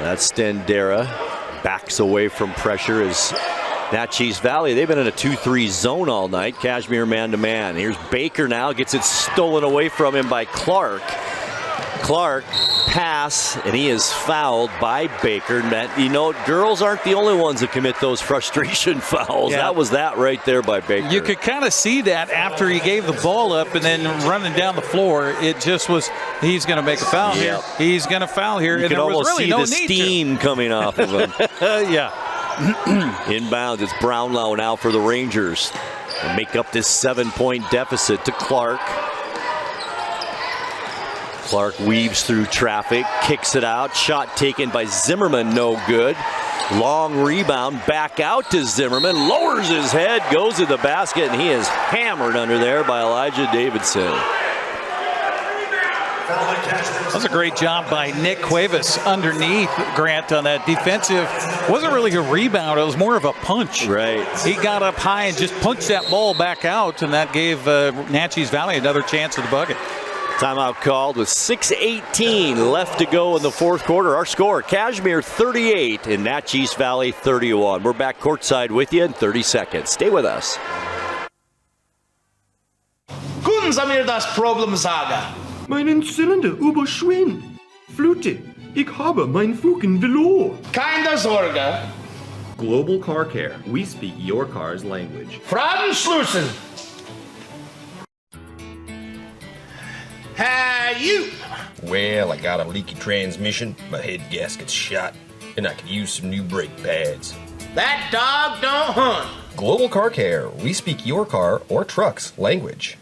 That's Stendera. Backs away from pressure as Naches Valley, they've been in a 2-3 zone all night. Cashmere man-to-man. Here's Baker now, gets it stolen away from him by Clark. Clark pass, and he is fouled by Baker. You know, girls aren't the only ones that commit those frustration fouls. Yeah. That was that right there by Baker. You could kind of see that after he gave the ball up and then running down the floor. It just was, he's going to make a foul here. He's going to foul here. You and can there was almost really see no the need steam coming off of him. Yeah. Inbounds, it's Brownlow now for the Rangers. They make up this 7-point deficit to Clark. Clark weaves through traffic, kicks it out. Shot taken by Zimmerman, no good. Long rebound, back out to Zimmerman. Lowers his head, goes to the basket, and he is hammered under there by Elijah Davidson. That was a great job by Nick Cuevas underneath Grant on that defensive. Wasn't really a rebound, it was more of a punch. Right. He got up high and just punched that ball back out, and that gave Naches Valley another chance at the bucket. Timeout called with 6:18 left to go in the fourth quarter. Our score, Cashmere 38 and Naches Valley 31. We're back courtside with you in 30 seconds. Stay with us. Können Sie mir das Problem sagen? Meinen Zylinder überschwingt. Flute, ich habe mein Fugen verloren. Keine Sorge. Global Car Care. We speak your car's language. Fragen schließen. Hey, you! Well, I got a leaky transmission, my head gasket's shot, and I could use some new brake pads. That dog don't hunt. Global Car Care. We speak your car or truck's language.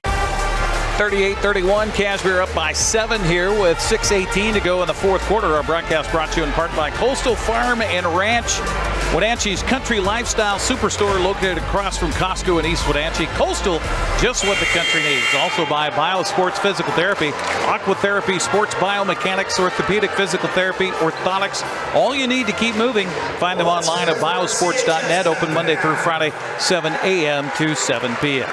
38-31, Cashmere up by 7 here with 6:18 to go in the fourth quarter. Our broadcast brought to you in part by Coastal Farm and Ranch, Wenatchee's country lifestyle superstore located across from Costco in East Wenatchee. Coastal, just what the country needs. Also by BioSports Physical Therapy, Aquatherapy, Sports Biomechanics, Orthopedic Physical Therapy, Orthotics, all you need to keep moving. Find them online at biosports.net, open Monday through Friday, 7 a.m. to 7 p.m.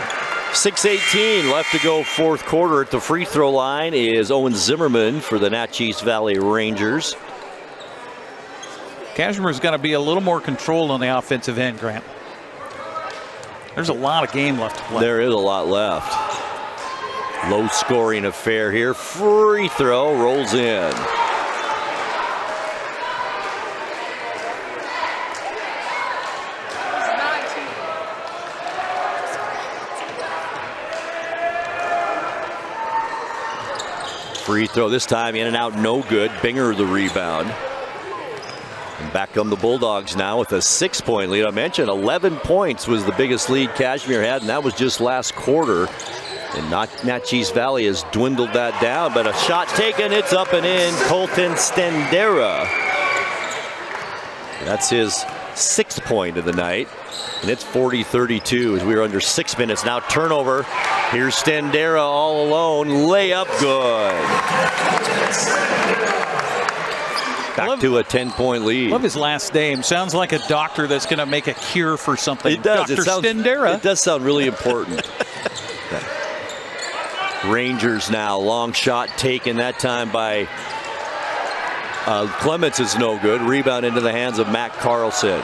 6:18 left to go fourth quarter. At the free throw line is Owen Zimmerman for the Naches Valley Rangers. Cashmere's got to be a little more controlled on the offensive end, Grant. There's a lot of game left to play. There is a lot left. Low scoring affair here. Free throw rolls in. Free throw this time, in and out, no good. Binger the rebound. And back come the Bulldogs now with a 6-point lead. I mentioned 11 points was the biggest lead Cashmere had, and that was just last quarter. And Naches Valley has dwindled that down, but a shot taken, it's up and in. Colton Stendera. That's his 6th point of the night. And it's 40-32 as we are under 6 minutes now. Turnover. Here's Stendera all alone. Layup good. Back to a 10-point lead. Love his last name. Sounds like a doctor that's going to make a cure for something. It does. Dr. Stendera. It does sound really important. Rangers now. Long shot taken that time by Clements is no good. Rebound into the hands of Matt Carlson.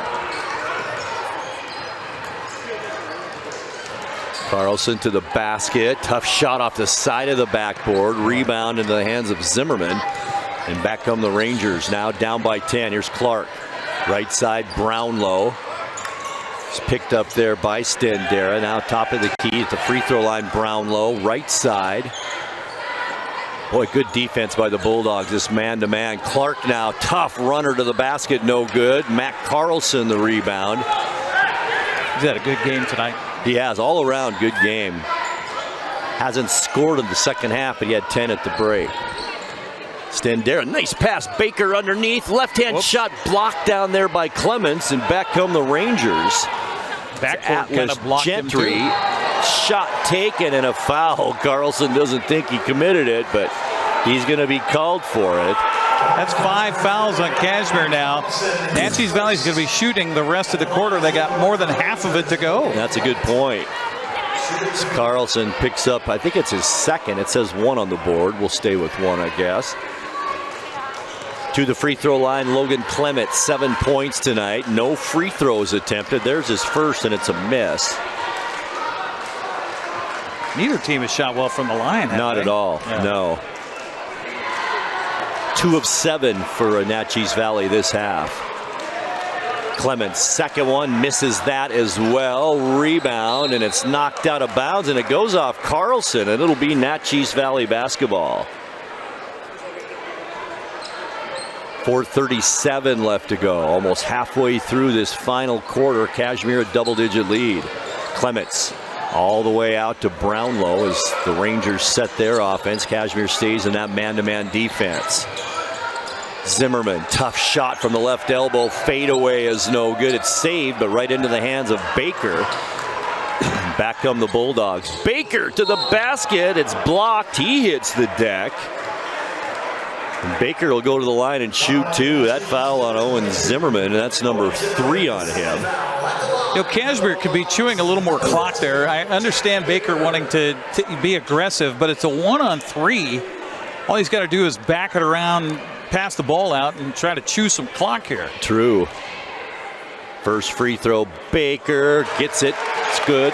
Carlson to the basket. Tough shot off the side of the backboard. Rebound into the hands of Zimmerman. And back come the Rangers now down by 10. Here's Clark. Right side, Brownlow. It's picked up there by Stendera. Now top of the key at the free throw line, Brownlow. Right side. Boy, good defense by the Bulldogs. This man-to-man. Clark now, tough runner to the basket, no good. Matt Carlson the rebound. He's had a good game tonight. He has, all around good game. Hasn't scored in the second half, but he had 10 at the break. Stendera, nice pass. Baker underneath. Left-hand shot blocked down there by Clements, and back come the Rangers. Backcourt kind of blocked Gentry. him too. Shot taken and a foul. Carlson doesn't think he committed it, but he's going to be called for it. That's 5 fouls on Cashmere now. Naches Valley's going to be shooting the rest of the quarter. They got more than half of it to go. That's a good point. Carlson picks up, I think it's his second. It says 1 on the board. We'll stay with 1, I guess. To the free throw line, Logan Clement, 7 points tonight. No free throws attempted. There's his first, and it's a miss. Neither team has shot well from the line. Not at all, no. 2 of 7 for Naches Valley this half. Clement's second one misses that as well. Rebound, and it's knocked out of bounds, and it goes off Carlson, and it'll be Naches Valley basketball. 4:37 left to go. Almost halfway through this final quarter. Cashmere a double-digit lead. Clements all the way out to Brownlow as the Rangers set their offense. Cashmere stays in that man-to-man defense. Zimmerman, tough shot from the left elbow. Fadeaway is no good. It's saved, but right into the hands of Baker. Back come the Bulldogs. Baker to the basket. It's blocked. He hits the deck. And Baker will go to the line and shoot 2. That foul on Owen Zimmerman, and that's number 3 on him. You know, Cashmere could be chewing a little more clock there. I understand Baker wanting to be aggressive, but it's a 1-on-3. All he's got to do is back it around, pass the ball out, and try to chew some clock here. True. First free throw, Baker gets it. It's good.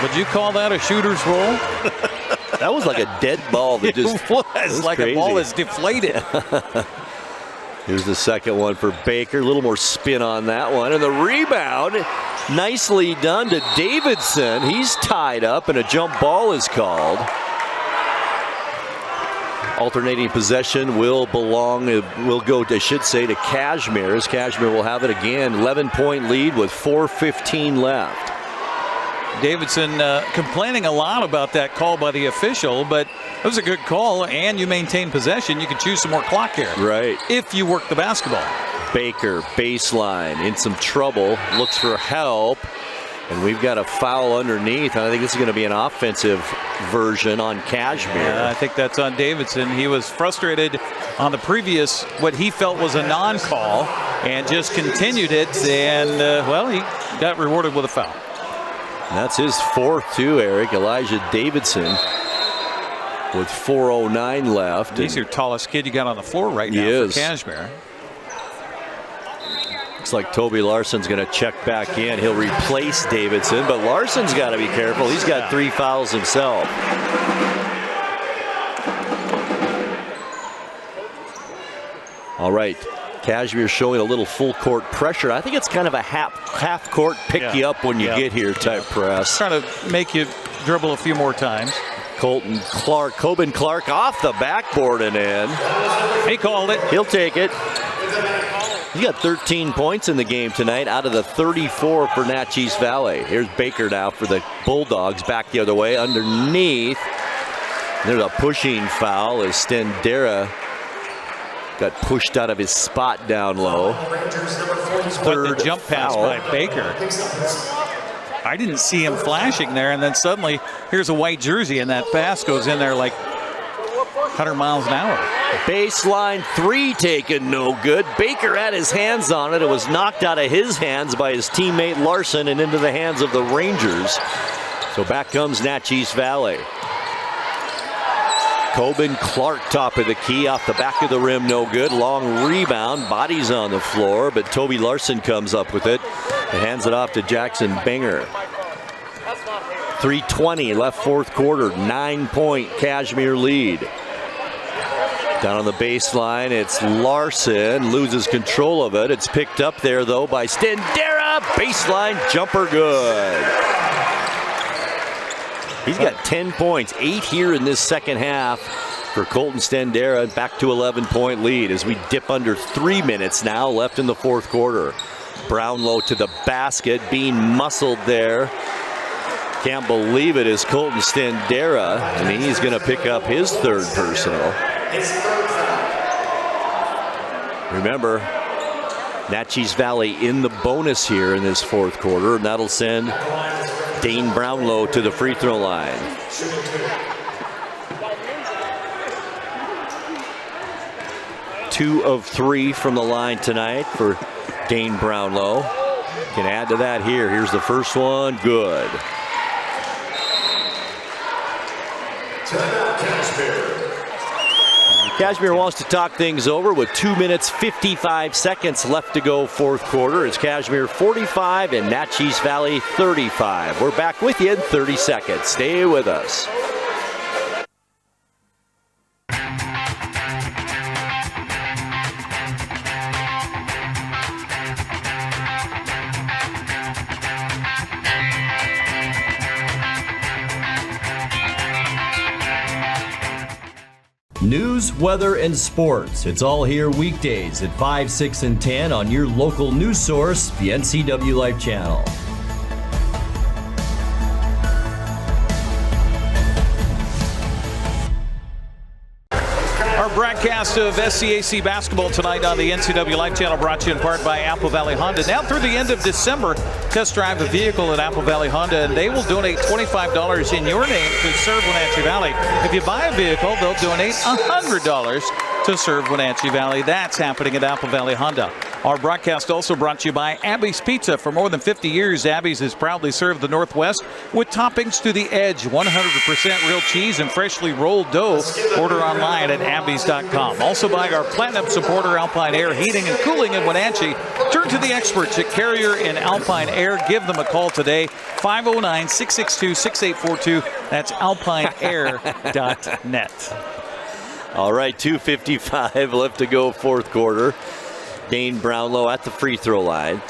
Would you call that a shooter's roll? That was like a dead ball that just was like crazy. A ball is deflated. Here's the second one for Baker. A little more spin on that one. And the rebound, nicely done to Davidson. He's tied up, and a jump ball is called. Alternating possession will go, I should say, to Cashmere, as Cashmere will have it again. 11-point lead with 4:15 left. Davidson complaining a lot about that call by the official, but it was a good call, and you maintain possession. You can choose some more clock here. Right. If you work the basketball. Baker, baseline, in some trouble, looks for help, and we've got a foul underneath. And I think this is going to be an offensive version on Cashmere. Yeah, I think that's on Davidson. He was frustrated on the previous, what he felt was a non-call, and just continued it, and, well, he got rewarded with a foul. And that's his 4th too, Eric. Elijah Davidson with 4:09 left. He's your tallest kid you got on the floor right now for Cashmere. Looks like Toby Larson's going to check back in. He'll replace Davidson, but Larson's got to be careful. He's got 3 fouls himself. All right. Cashmere showing a little full court pressure. I think it's kind of a half court pick you up when you get here type press. Trying to make you dribble a few more times. Coben Clark off the backboard and in. He called it. He'll take it. He got 13 points in the game tonight out of the 34 for Naches Valley. Here's Baker now for the Bulldogs, back the other way underneath. There's a pushing foul as Stendera got pushed out of his spot down low. Third jump pass by Baker. I didn't see him flashing there, and then suddenly here's a white jersey, and that pass goes in there like 100 miles an hour. Baseline 3 taken, no good. Baker had his hands on it. It was knocked out of his hands by his teammate Larson and into the hands of the Rangers. So back comes Naches Valley. Coben Clark, top of the key, off the back of the rim, no good. Long rebound, bodies on the floor, but Toby Larson comes up with it and hands it off to Jackson Binger. 3:20 left 4th quarter, 9-point Cashmere lead. Down on the baseline, it's Larson, loses control of it. It's picked up there, though, by Stendera. Baseline jumper, good. He's got 10 points, 8 here in this second half for Colton Stendera. Back to 11-point lead as we dip under 3 minutes now left in the 4th quarter. Brownlow to the basket, being muscled there. Can't believe it is Colton Stendera, and he's going to pick up his 3rd personal. Remember, Naches Valley in the bonus here in this 4th quarter, and that'll send Dane Brownlow to the free throw line. Two of 3 from the line tonight for Dane Brownlow. Can add to that here. Here's the first one. Good. Cashmere wants to talk things over with 2 minutes 55 seconds left to go fourth quarter. It's Cashmere 45 and Naches Valley 35. We're back with you in 30 seconds. Stay with us. News, weather, and sports. It's all here weekdays at 5, 6, and 10 on your local news source, the NCWLIFE Channel. Our broadcast of SCAC basketball tonight on the NCWLIFE Channel brought to you in part by Apple Valley Honda. Now through the end of December, test drive a vehicle at Apple Valley Honda and they will donate $25 in your name to serve Wenatchee Valley. If you buy a vehicle, they'll donate $100 to serve Wenatchee Valley. That's happening at Apple Valley Honda. Our broadcast also brought to you by Abby's Pizza. For more than 50 years, Abby's has proudly served the Northwest with toppings to the edge, 100% real cheese and freshly rolled dough. Order online at abbys.com. Also by our Platinum supporter, Alpine Air Heating and Cooling in Wenatchee. Turn to the experts at Carrier and Alpine Air. Give them a call today, 509-662-6842. That's alpineair.net. All right, 2:55 left to go fourth quarter. Dane Brownlow at the free throw line.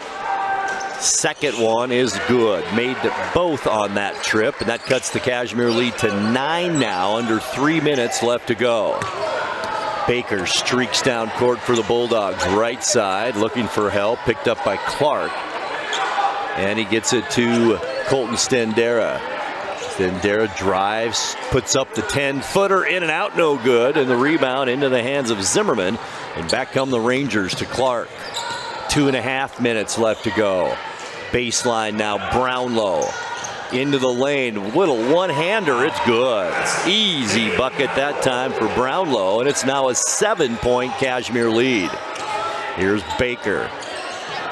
Second one is good. Made both on that trip, and that cuts the Cashmere lead to 9 now, under 3 minutes left to go. Baker streaks down court for the Bulldogs. Right side, looking for help, picked up by Clark. And he gets it to Colton Stendera. Stendera drives, puts up the 10-footer, in and out, no good. And the rebound into the hands of Zimmerman. And back come the Rangers to Clark. 2.5 minutes left to go. Baseline now, Brownlow. Into the lane, little one-hander, it's good. Easy bucket that time for Brownlow, and it's now a 7-point Cashmere lead. Here's Baker.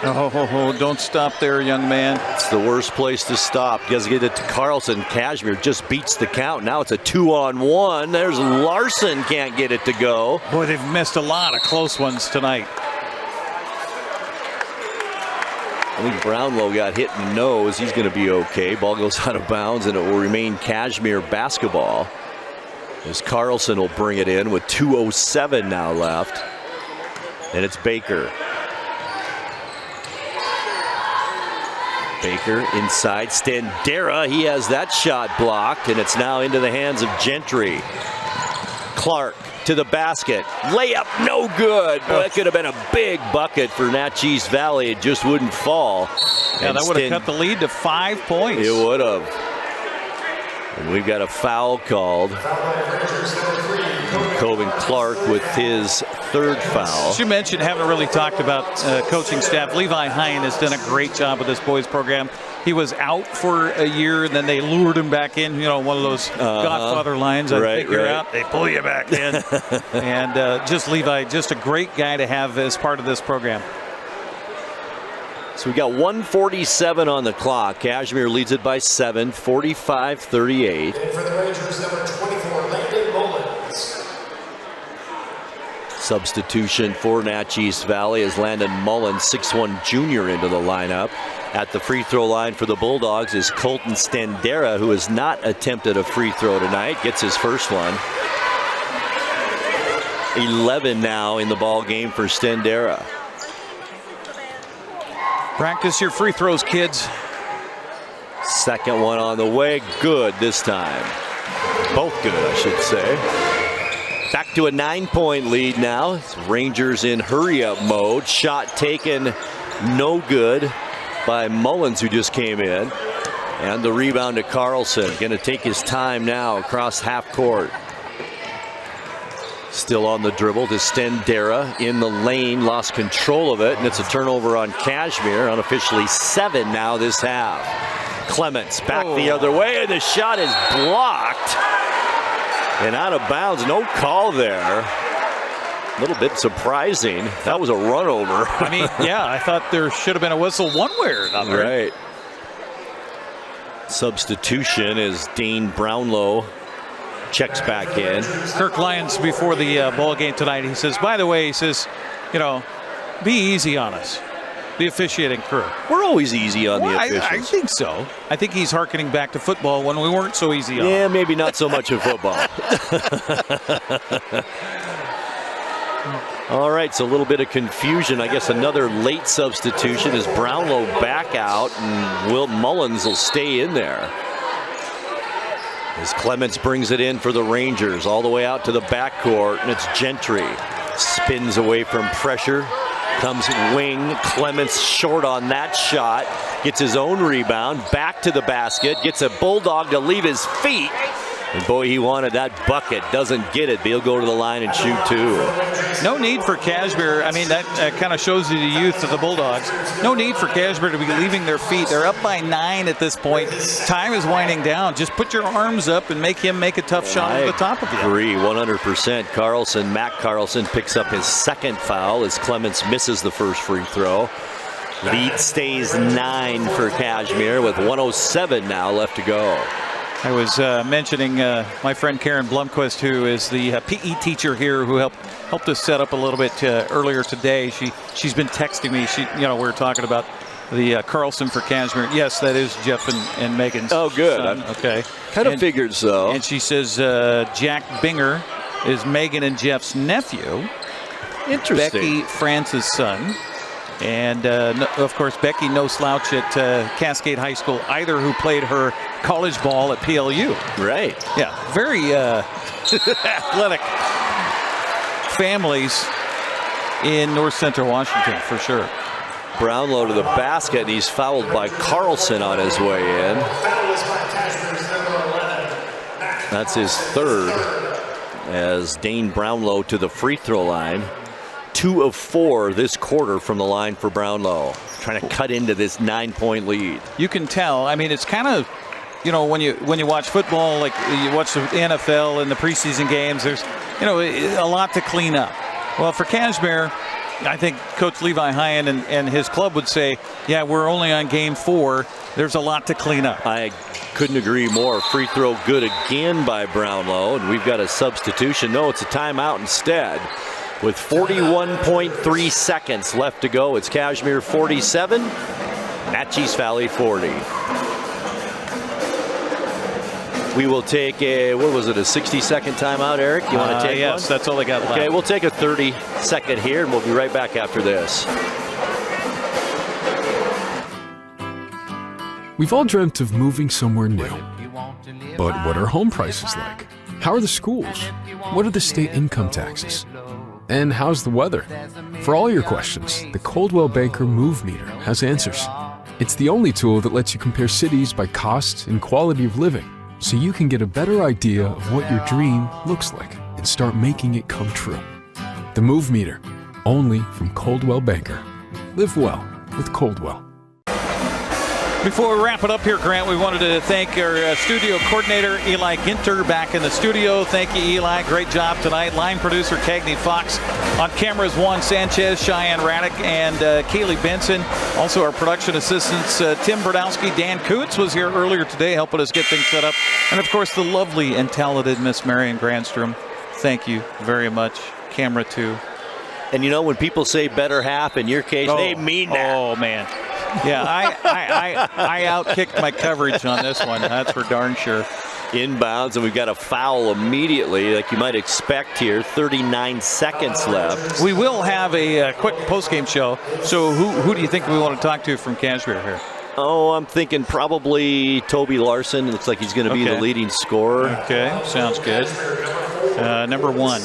Oh, don't stop there, young man. It's the worst place to stop. You guys get it to Carlson. Cashmere just beats the count. Now it's a 2-on-1. There's Larson, can't get it to go. Boy, they've missed a lot of close ones tonight. I think Brownlow got hit in the nose. He's going to be okay. Ball goes out of bounds, and it will remain Cashmere basketball. As Carlson will bring it in with 2:07 now left. And it's Baker. Baker inside, Stendera, he has that shot blocked, and it's now into the hands of Gentry. Clark to the basket, layup no good. Boy, that could have been a big bucket for Naches Valley, it just wouldn't fall. Yeah, that would have cut the lead to 5 points. It would have. And we've got a foul called. Coben Clark with his third foul. As you mentioned, haven't really talked about coaching staff. Levi Hine has done a great job with this boys program. He was out for a year, and then they lured him back in. You know, one of those Godfather lines. I think you're out, they pull you back in. And just Levi, just a great guy to have as part of this program. So we got 1:47 on the clock. Cashmere leads it by 7, 45-38. And for the Rangers, number 24, Landon Mullins. Substitution for Naches Valley as Landon Mullins, 6'1" junior, into the lineup. At the free throw line for the Bulldogs is Colton Stendera, who has not attempted a free throw tonight. Gets his first one. 11 now in the ball game for Stendera. Practice your free throws, kids. Second one on the way. Good this time. Both good, I should say. Back to a 9-point lead now. It's Rangers in hurry-up mode. Shot taken, no good by Mullins, who just came in. And the rebound to Carlson. Going to take his time now across half court. Still on the dribble to Stendera in the lane, lost control of it, and it's a turnover on Cashmere. Unofficially 7 now this half. Clements back the other way, and the shot is blocked and out of bounds. No call there. A little bit surprising. That was a run over. I mean, yeah, I thought there should have been a whistle one way or another. Right. Substitution is Dane Brownlow checks back in. Kirk Lyons before the ball game tonight, he says, by the way, he says, be easy on us, the officiating crew. We're always easy on the officials. I think so. I think he's hearkening back to football when we weren't so easy on. Yeah, maybe not so much in football. All right, so a little bit of confusion. I guess another late substitution is Brownlow back out, and Will Mullins will stay in there. As Clements brings it in for the Rangers, all the way out to the backcourt, and it's Gentry. Spins away from pressure, comes wing. Clements short on that shot, gets his own rebound, back to the basket, gets a Bulldog to leave his feet. And boy, he wanted that bucket. Doesn't get it, but he'll go to the line and shoot two. No need for Cashmere. I mean, that kind of shows you the youth of the Bulldogs. No need for Cashmere to be leaving their feet. They're up by 9 at this point. Time is winding down. Just put your arms up and make him make a tough shot at the top of you. I agree, 100%. Matt Carlson picks up his second foul as Clements misses the first free throw. Lead stays 9 for Cashmere with 1:07 now left to go. I was mentioning my friend Karen Blumquist, who is the PE teacher here, who helped us set up a little bit earlier today. She's been texting me. We were talking about the Carlson for Cashmere. Yes, that is Jeff and Megan's. Oh, good. Son. Okay. Kind of figured so. And she says Jack Binger is Megan and Jeff's nephew. Interesting. Becky France's son. And, of course, Becky, no slouch at Cascade High School either, who played her college ball at PLU. Right. Yeah, very athletic families in North Central Washington, for sure. Brownlow to the basket, and he's fouled by Carlson on his way in. That's his third, as Dane Brownlow to the free throw line. 2 of 4 this quarter from the line for Brownlow, trying to cut into this 9-point lead. You can tell. I mean, it's kind of, when you watch football, like you watch the NFL and the preseason games, there's, a lot to clean up. Well, for Cashmere, I think Coach Levi Hyan and his club would say, yeah, we're only on game 4. There's a lot to clean up. I couldn't agree more. Free throw good again by Brownlow, and we've got a substitution. No, it's a timeout instead. With 41.3 seconds left to go, it's Cashmere 47, Naches Valley 40. We will take a 60-second timeout, Eric? You want to take yes, one? That's all I got left. Okay, we'll take a 30-second here, and we'll be right back after this. We've all dreamt of moving somewhere new. But what are home prices like? How are the schools? What are the state income taxes? And how's the weather? For all your questions, the Coldwell Banker Move Meter has answers. It's the only tool that lets you compare cities by cost and quality of living, so you can get a better idea of what your dream looks like and start making it come true. The Move Meter, only from Coldwell Banker. Live well with Coldwell. Before we wrap it up here, Grant, we wanted to thank our studio coordinator, Eli Ginter, back in the studio. Thank you, Eli. Great job tonight. Line producer, Cagney Fox. On cameras, Juan Sanchez, Cheyenne Raddick, and Kaylee Benson. Also, our production assistants, Tim Brodowski, Dan Koontz was here earlier today helping us get things set up. And, of course, the lovely and talented Miss Marion Granstrom. Thank you very much. Camera 2. And, when people say better half, in your case, they mean that. Oh, man. Yeah, I outkicked my coverage on this one. That's for darn sure. Inbounds, and we've got a foul immediately, like you might expect here. 39 seconds left. We will have a quick post-game show. So who do you think we want to talk to from Cashmere here? Oh, I'm thinking probably Toby Larson. Looks like he's going to be the leading scorer. Okay, sounds good. Number 1.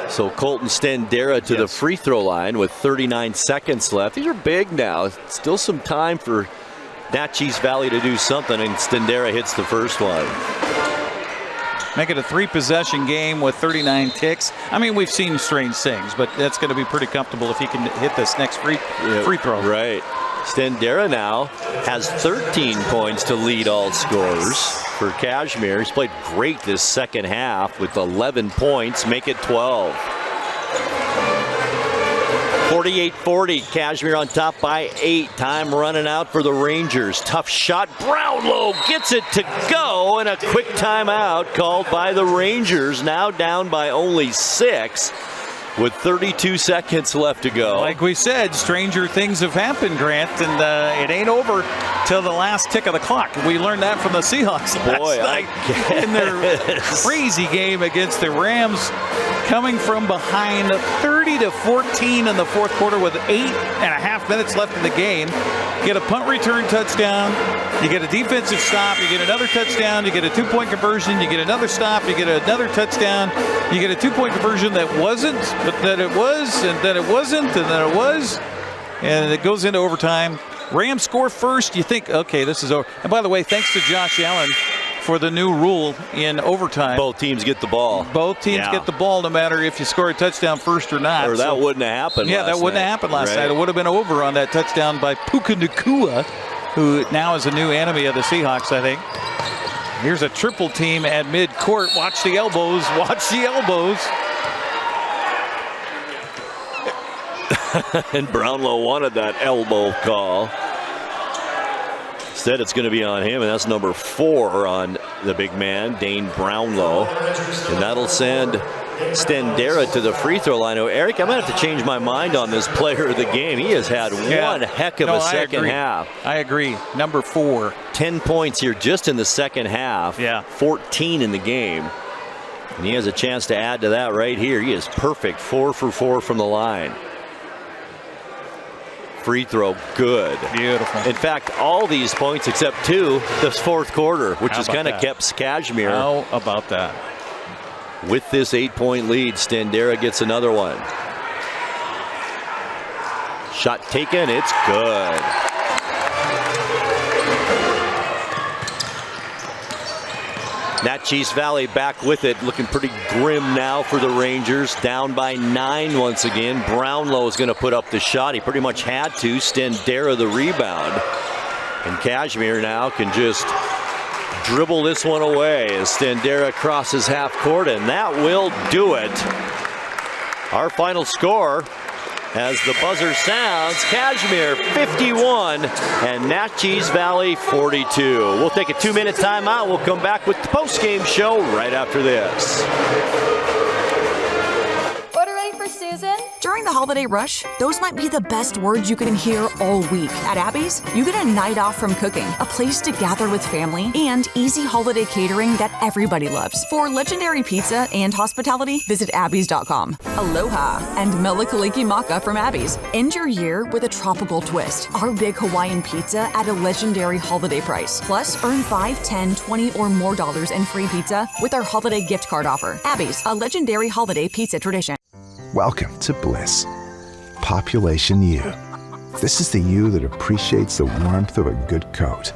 So Colton Stendera to the free throw line with 39 seconds left. These are big now. Still some time for Naches Valley to do something, and Stendera hits the first one. Make it a 3-possession game with 39 ticks. I mean, we've seen strange things, but that's going to be pretty comfortable if he can hit this next free throw. Right. Stendera now has 13 points to lead all scorers for Cashmere. He's played great this second half with 11 points, make it 12. 48-40, Cashmere on top by 8. Time running out for the Rangers. Tough shot, Brownlow gets it to go. Oh, and a quick timeout called by the Rangers, now down by only 6 with 32 seconds left to go. Like we said, stranger things have happened, Grant, and it ain't over till the last tick of the clock. We learned that from the Seahawks last night in their crazy game against the Rams, coming from behind 30-14 in the fourth quarter with 8.5 minutes left in the game. Get a punt return touchdown, you get a defensive stop, you get another touchdown, you get a 2-point conversion, you get another stop, you get another touchdown, you get a 2-point conversion that wasn't, but then it was, and then it wasn't, and then it was, and it goes into overtime. Rams score first, you think, okay, this is over. And by the way, thanks to Josh Allen for the new rule in overtime. Both teams get the ball. Both teams get the ball no matter if you score a touchdown first or not. Or that wouldn't have happened last night. Yeah, that wouldn't have happened last night. It would have been over on that touchdown by Puka Nacua, who now is a new enemy of the Seahawks, I think. Here's a triple team at mid-court. Watch the elbows. Watch the elbows. And Brownlow wanted that elbow call. Instead, it's going to be on him, and that's number 4 on the big man, Dane Brownlow. And that'll send Stendera to the free throw line. Oh, Eric, I'm going to have to change my mind on this player of the game. He has had one heck of a second half. I agree. Number 4. 10 points here just in the second half. 14 in the game. And he has a chance to add to that right here. He is perfect. 4 for 4 from the line. Free throw, good. Beautiful. In fact, all these points except 2 this fourth quarter, which has kind of kept Cashmere. How about that? With this 8-point lead, Stendera gets another one. Shot taken, it's good. Naches Valley back with it, looking pretty grim now for the Rangers. Down by 9 once again. Brownlow is going to put up the shot. He pretty much had to. Stendera the rebound. And Cashmere now can just dribble this one away as Stendera crosses half court, and that will do it. Our final score, as the buzzer sounds, Cashmere 51 and Naches Valley 42. We'll take a 2-minute timeout. We'll come back with the post-game show right after this. Order ready for Susan? During the holiday rush, those might be the best words you can hear all week. At Abby's, you get a night off from cooking, a place to gather with family, and easy holiday catering that everybody loves. For legendary pizza and hospitality, visit Abby's.com. Aloha and Melikaliki Maka from Abby's. End your year with a tropical twist. Our big Hawaiian pizza at a legendary holiday price. Plus, earn $5, $10, $20 or more in free pizza with our holiday gift card offer. Abby's, a legendary holiday pizza tradition. Welcome to Bliss. Population U. This is the you that appreciates the warmth of a good coat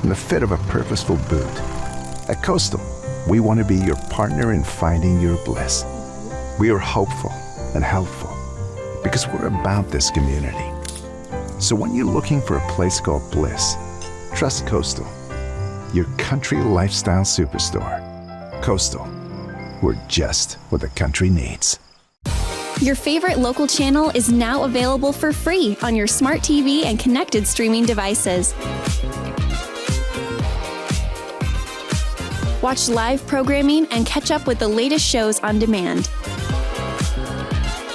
and the fit of a purposeful boot. At Coastal, we want to be your partner in finding your bliss. We are hopeful and helpful because we're about this community. So when you're looking for a place called Bliss, trust Coastal, your country lifestyle superstore. Coastal, we're just what the country needs. Your favorite local channel is now available for free on your smart TV and connected streaming devices. Watch live programming and catch up with the latest shows on demand.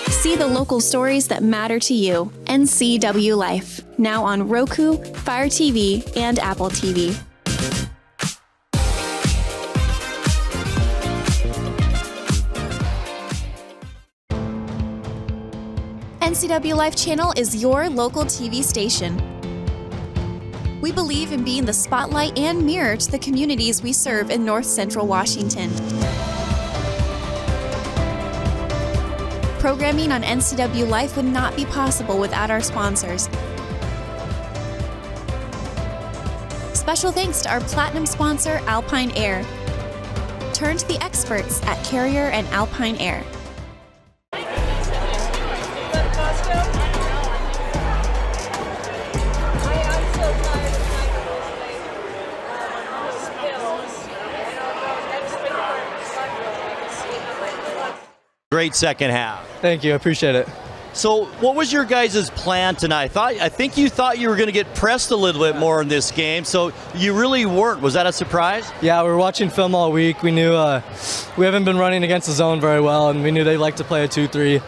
See the local stories that matter to you. NCWLIFE, now on Roku, Fire TV, and Apple TV. NCWLIFE Channel is your local TV station. We believe in being the spotlight and mirror to the communities we serve in North Central Washington. Programming on NCWLIFE would not be possible without our sponsors. Special thanks to our platinum sponsor, Alpine Air. Turn to the experts at Carrier and Alpine Air. Great second half. Thank you. I appreciate it. So what was your guys' plan tonight? I think you thought you were going to get pressed a little bit more in this game, so you really weren't. Was that a surprise? Yeah, we were watching film all week. We knew we haven't been running against the zone very well, and we knew they like to play a 2-3.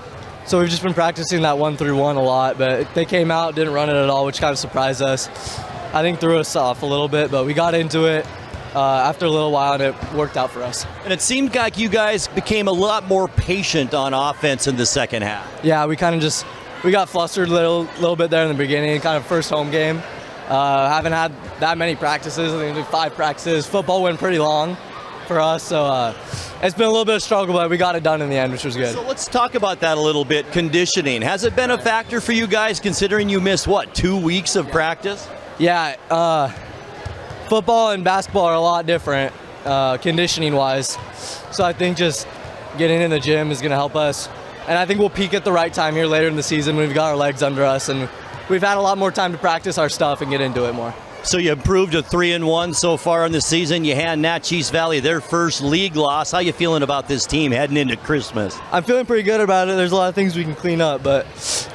So we've just been practicing that 1-3-1 a lot, but they came out, didn't run it at all, which kind of surprised us. I think threw us off a little bit, but we got into it after a little while, and it worked out for us. And it seemed like you guys became a lot more patient on offense in the second half. Yeah, we kind of we got flustered a little bit there in the beginning, kind of first home game. Haven't had that many practices. I think we did 5 practices. Football went pretty long for us, so it's been a little bit of a struggle, but we got it done in the end, which was good. So let's talk about that a little bit. Conditioning. Has it been a factor for you guys, considering you missed, 2 weeks of practice? Yeah, football and basketball are a lot different, conditioning-wise. So I think just getting in the gym is going to help us. And I think we'll peak at the right time here later in the season when we've got our legs under us and we've had a lot more time to practice our stuff and get into it more. So you improved to 3-1 so far in the season. You hand Naches Valley their first league loss. How you feeling about this team heading into Christmas? I'm feeling pretty good about it. There's a lot of things we can clean up, but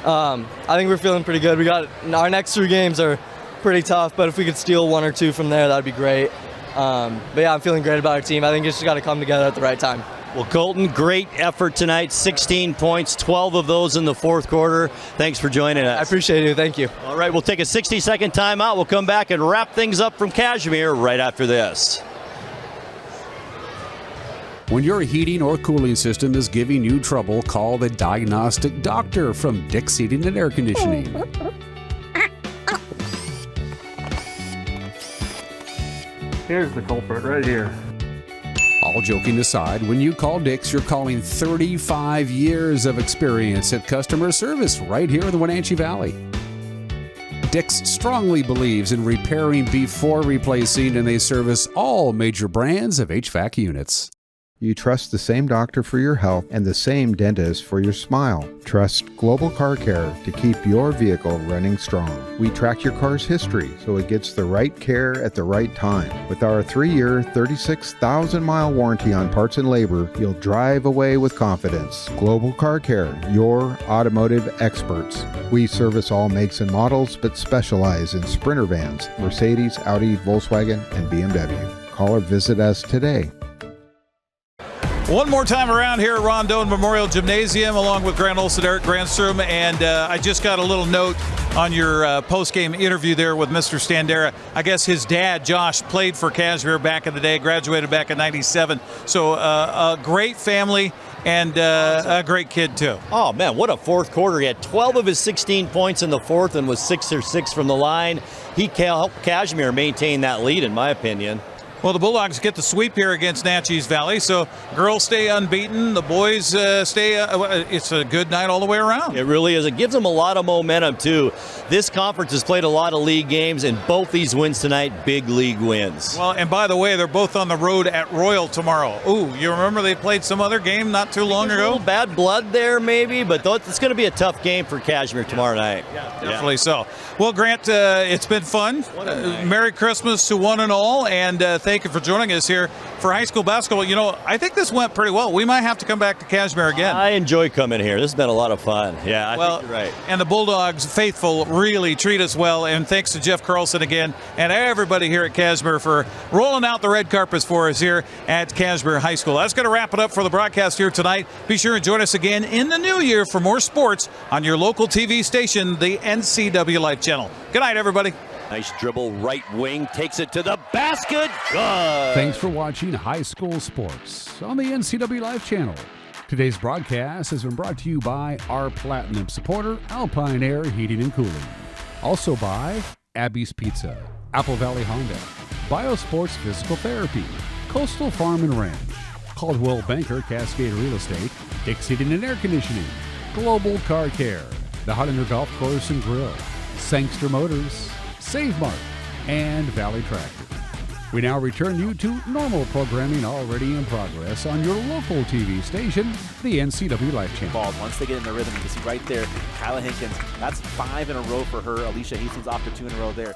I think we're feeling pretty good. Our next 3 games are pretty tough, but if we could steal 1 or 2 from there, that'd be great. But yeah, I'm feeling great about our team. I think it's just got to come together at the right time. Well, Colton, great effort tonight. 16 points, 12 of those in the fourth quarter. Thanks for joining us. I appreciate it. Thank you. All right, we'll take a 60-second timeout. We'll come back and wrap things up from Cashmere right after this. When your heating or cooling system is giving you trouble, call the diagnostic doctor from Dick's Heating and Air Conditioning. Here's the culprit right here. All joking aside, when you call Dick's, you're calling 35 years of experience at customer service right here in the Wenatchee Valley. Dick's strongly believes in repairing before replacing, and they service all major brands of HVAC units. You trust the same doctor for your health and the same dentist for your smile. Trust Global Car Care to keep your vehicle running strong. We track your car's history so it gets the right care at the right time. With our 3-year, 36,000-mile warranty on parts and labor, you'll drive away with confidence. Global Car Care, your automotive experts. We service all makes and models, but specialize in Sprinter vans, Mercedes, Audi, Volkswagen, and BMW. Call or visit us today. One more time around here at Ron Doane Memorial Gymnasium, along with Grant Olson, Eric Granstrom, and I just got a little note on your post-game interview there with Mr. Standera. I guess his dad, Josh, played for Cashmere back in the day, graduated back in '97. So a great family and a great kid, too. Oh, man, what a fourth quarter. He had 12 of his 16 points in the fourth and was 6 or 6 from the line. He helped Cashmere maintain that lead, in my opinion. Well, the Bulldogs get the sweep here against Naches Valley, so girls stay unbeaten. The boys stay. It's a good night all the way around. It really is. It gives them a lot of momentum, too. This conference has played a lot of league games, and both these wins tonight, big league wins. Well, and by the way, they're both on the road at Royal tomorrow. Ooh, you remember they played some other game not too long ago? A little bad blood there, maybe, but it's going to be a tough game for Cashmere tomorrow night. Yeah, definitely so. Well, Grant, it's been fun. Merry Christmas to one and all, and thank you for joining us here for high school basketball. You know, I think this went pretty well. We might have to come back to Cashmere again. I enjoy coming here. This has been a lot of fun. Yeah, I think you're right. And the Bulldogs faithful really treat us well, and thanks to Jeff Carlson again and everybody here at Cashmere for rolling out the red carpets for us here at Cashmere High School. That's going to wrap it up for the broadcast here tonight. Be sure and join us again in the new year for more sports on your local TV station, the NCWLIFE Channel. Good night, everybody. Nice dribble, right wing, takes it to the basket. Good. Thanks for watching High School Sports on the NCWLIFE Channel. Today's broadcast has been brought to you by our Platinum supporter, Alpine Air Heating and Cooling. Also by Abby's Pizza, Apple Valley Honda, Biosports Physical Therapy, Coastal Farm and Ranch, Caldwell Banker Cascade Real Estate, Dick's Heating and Air Conditioning, Global Car Care, the Hollander Golf Course and Grill, Sangster Motors, Save Mart, and Valley Tractor. We now return you to normal programming already in progress on your local TV station, the NCWLIFE Channel. Once they get in the rhythm, you can see right there, Kyla Hinkins, that's 5 in a row for her. Alicia Hastings off to 2 in a row there.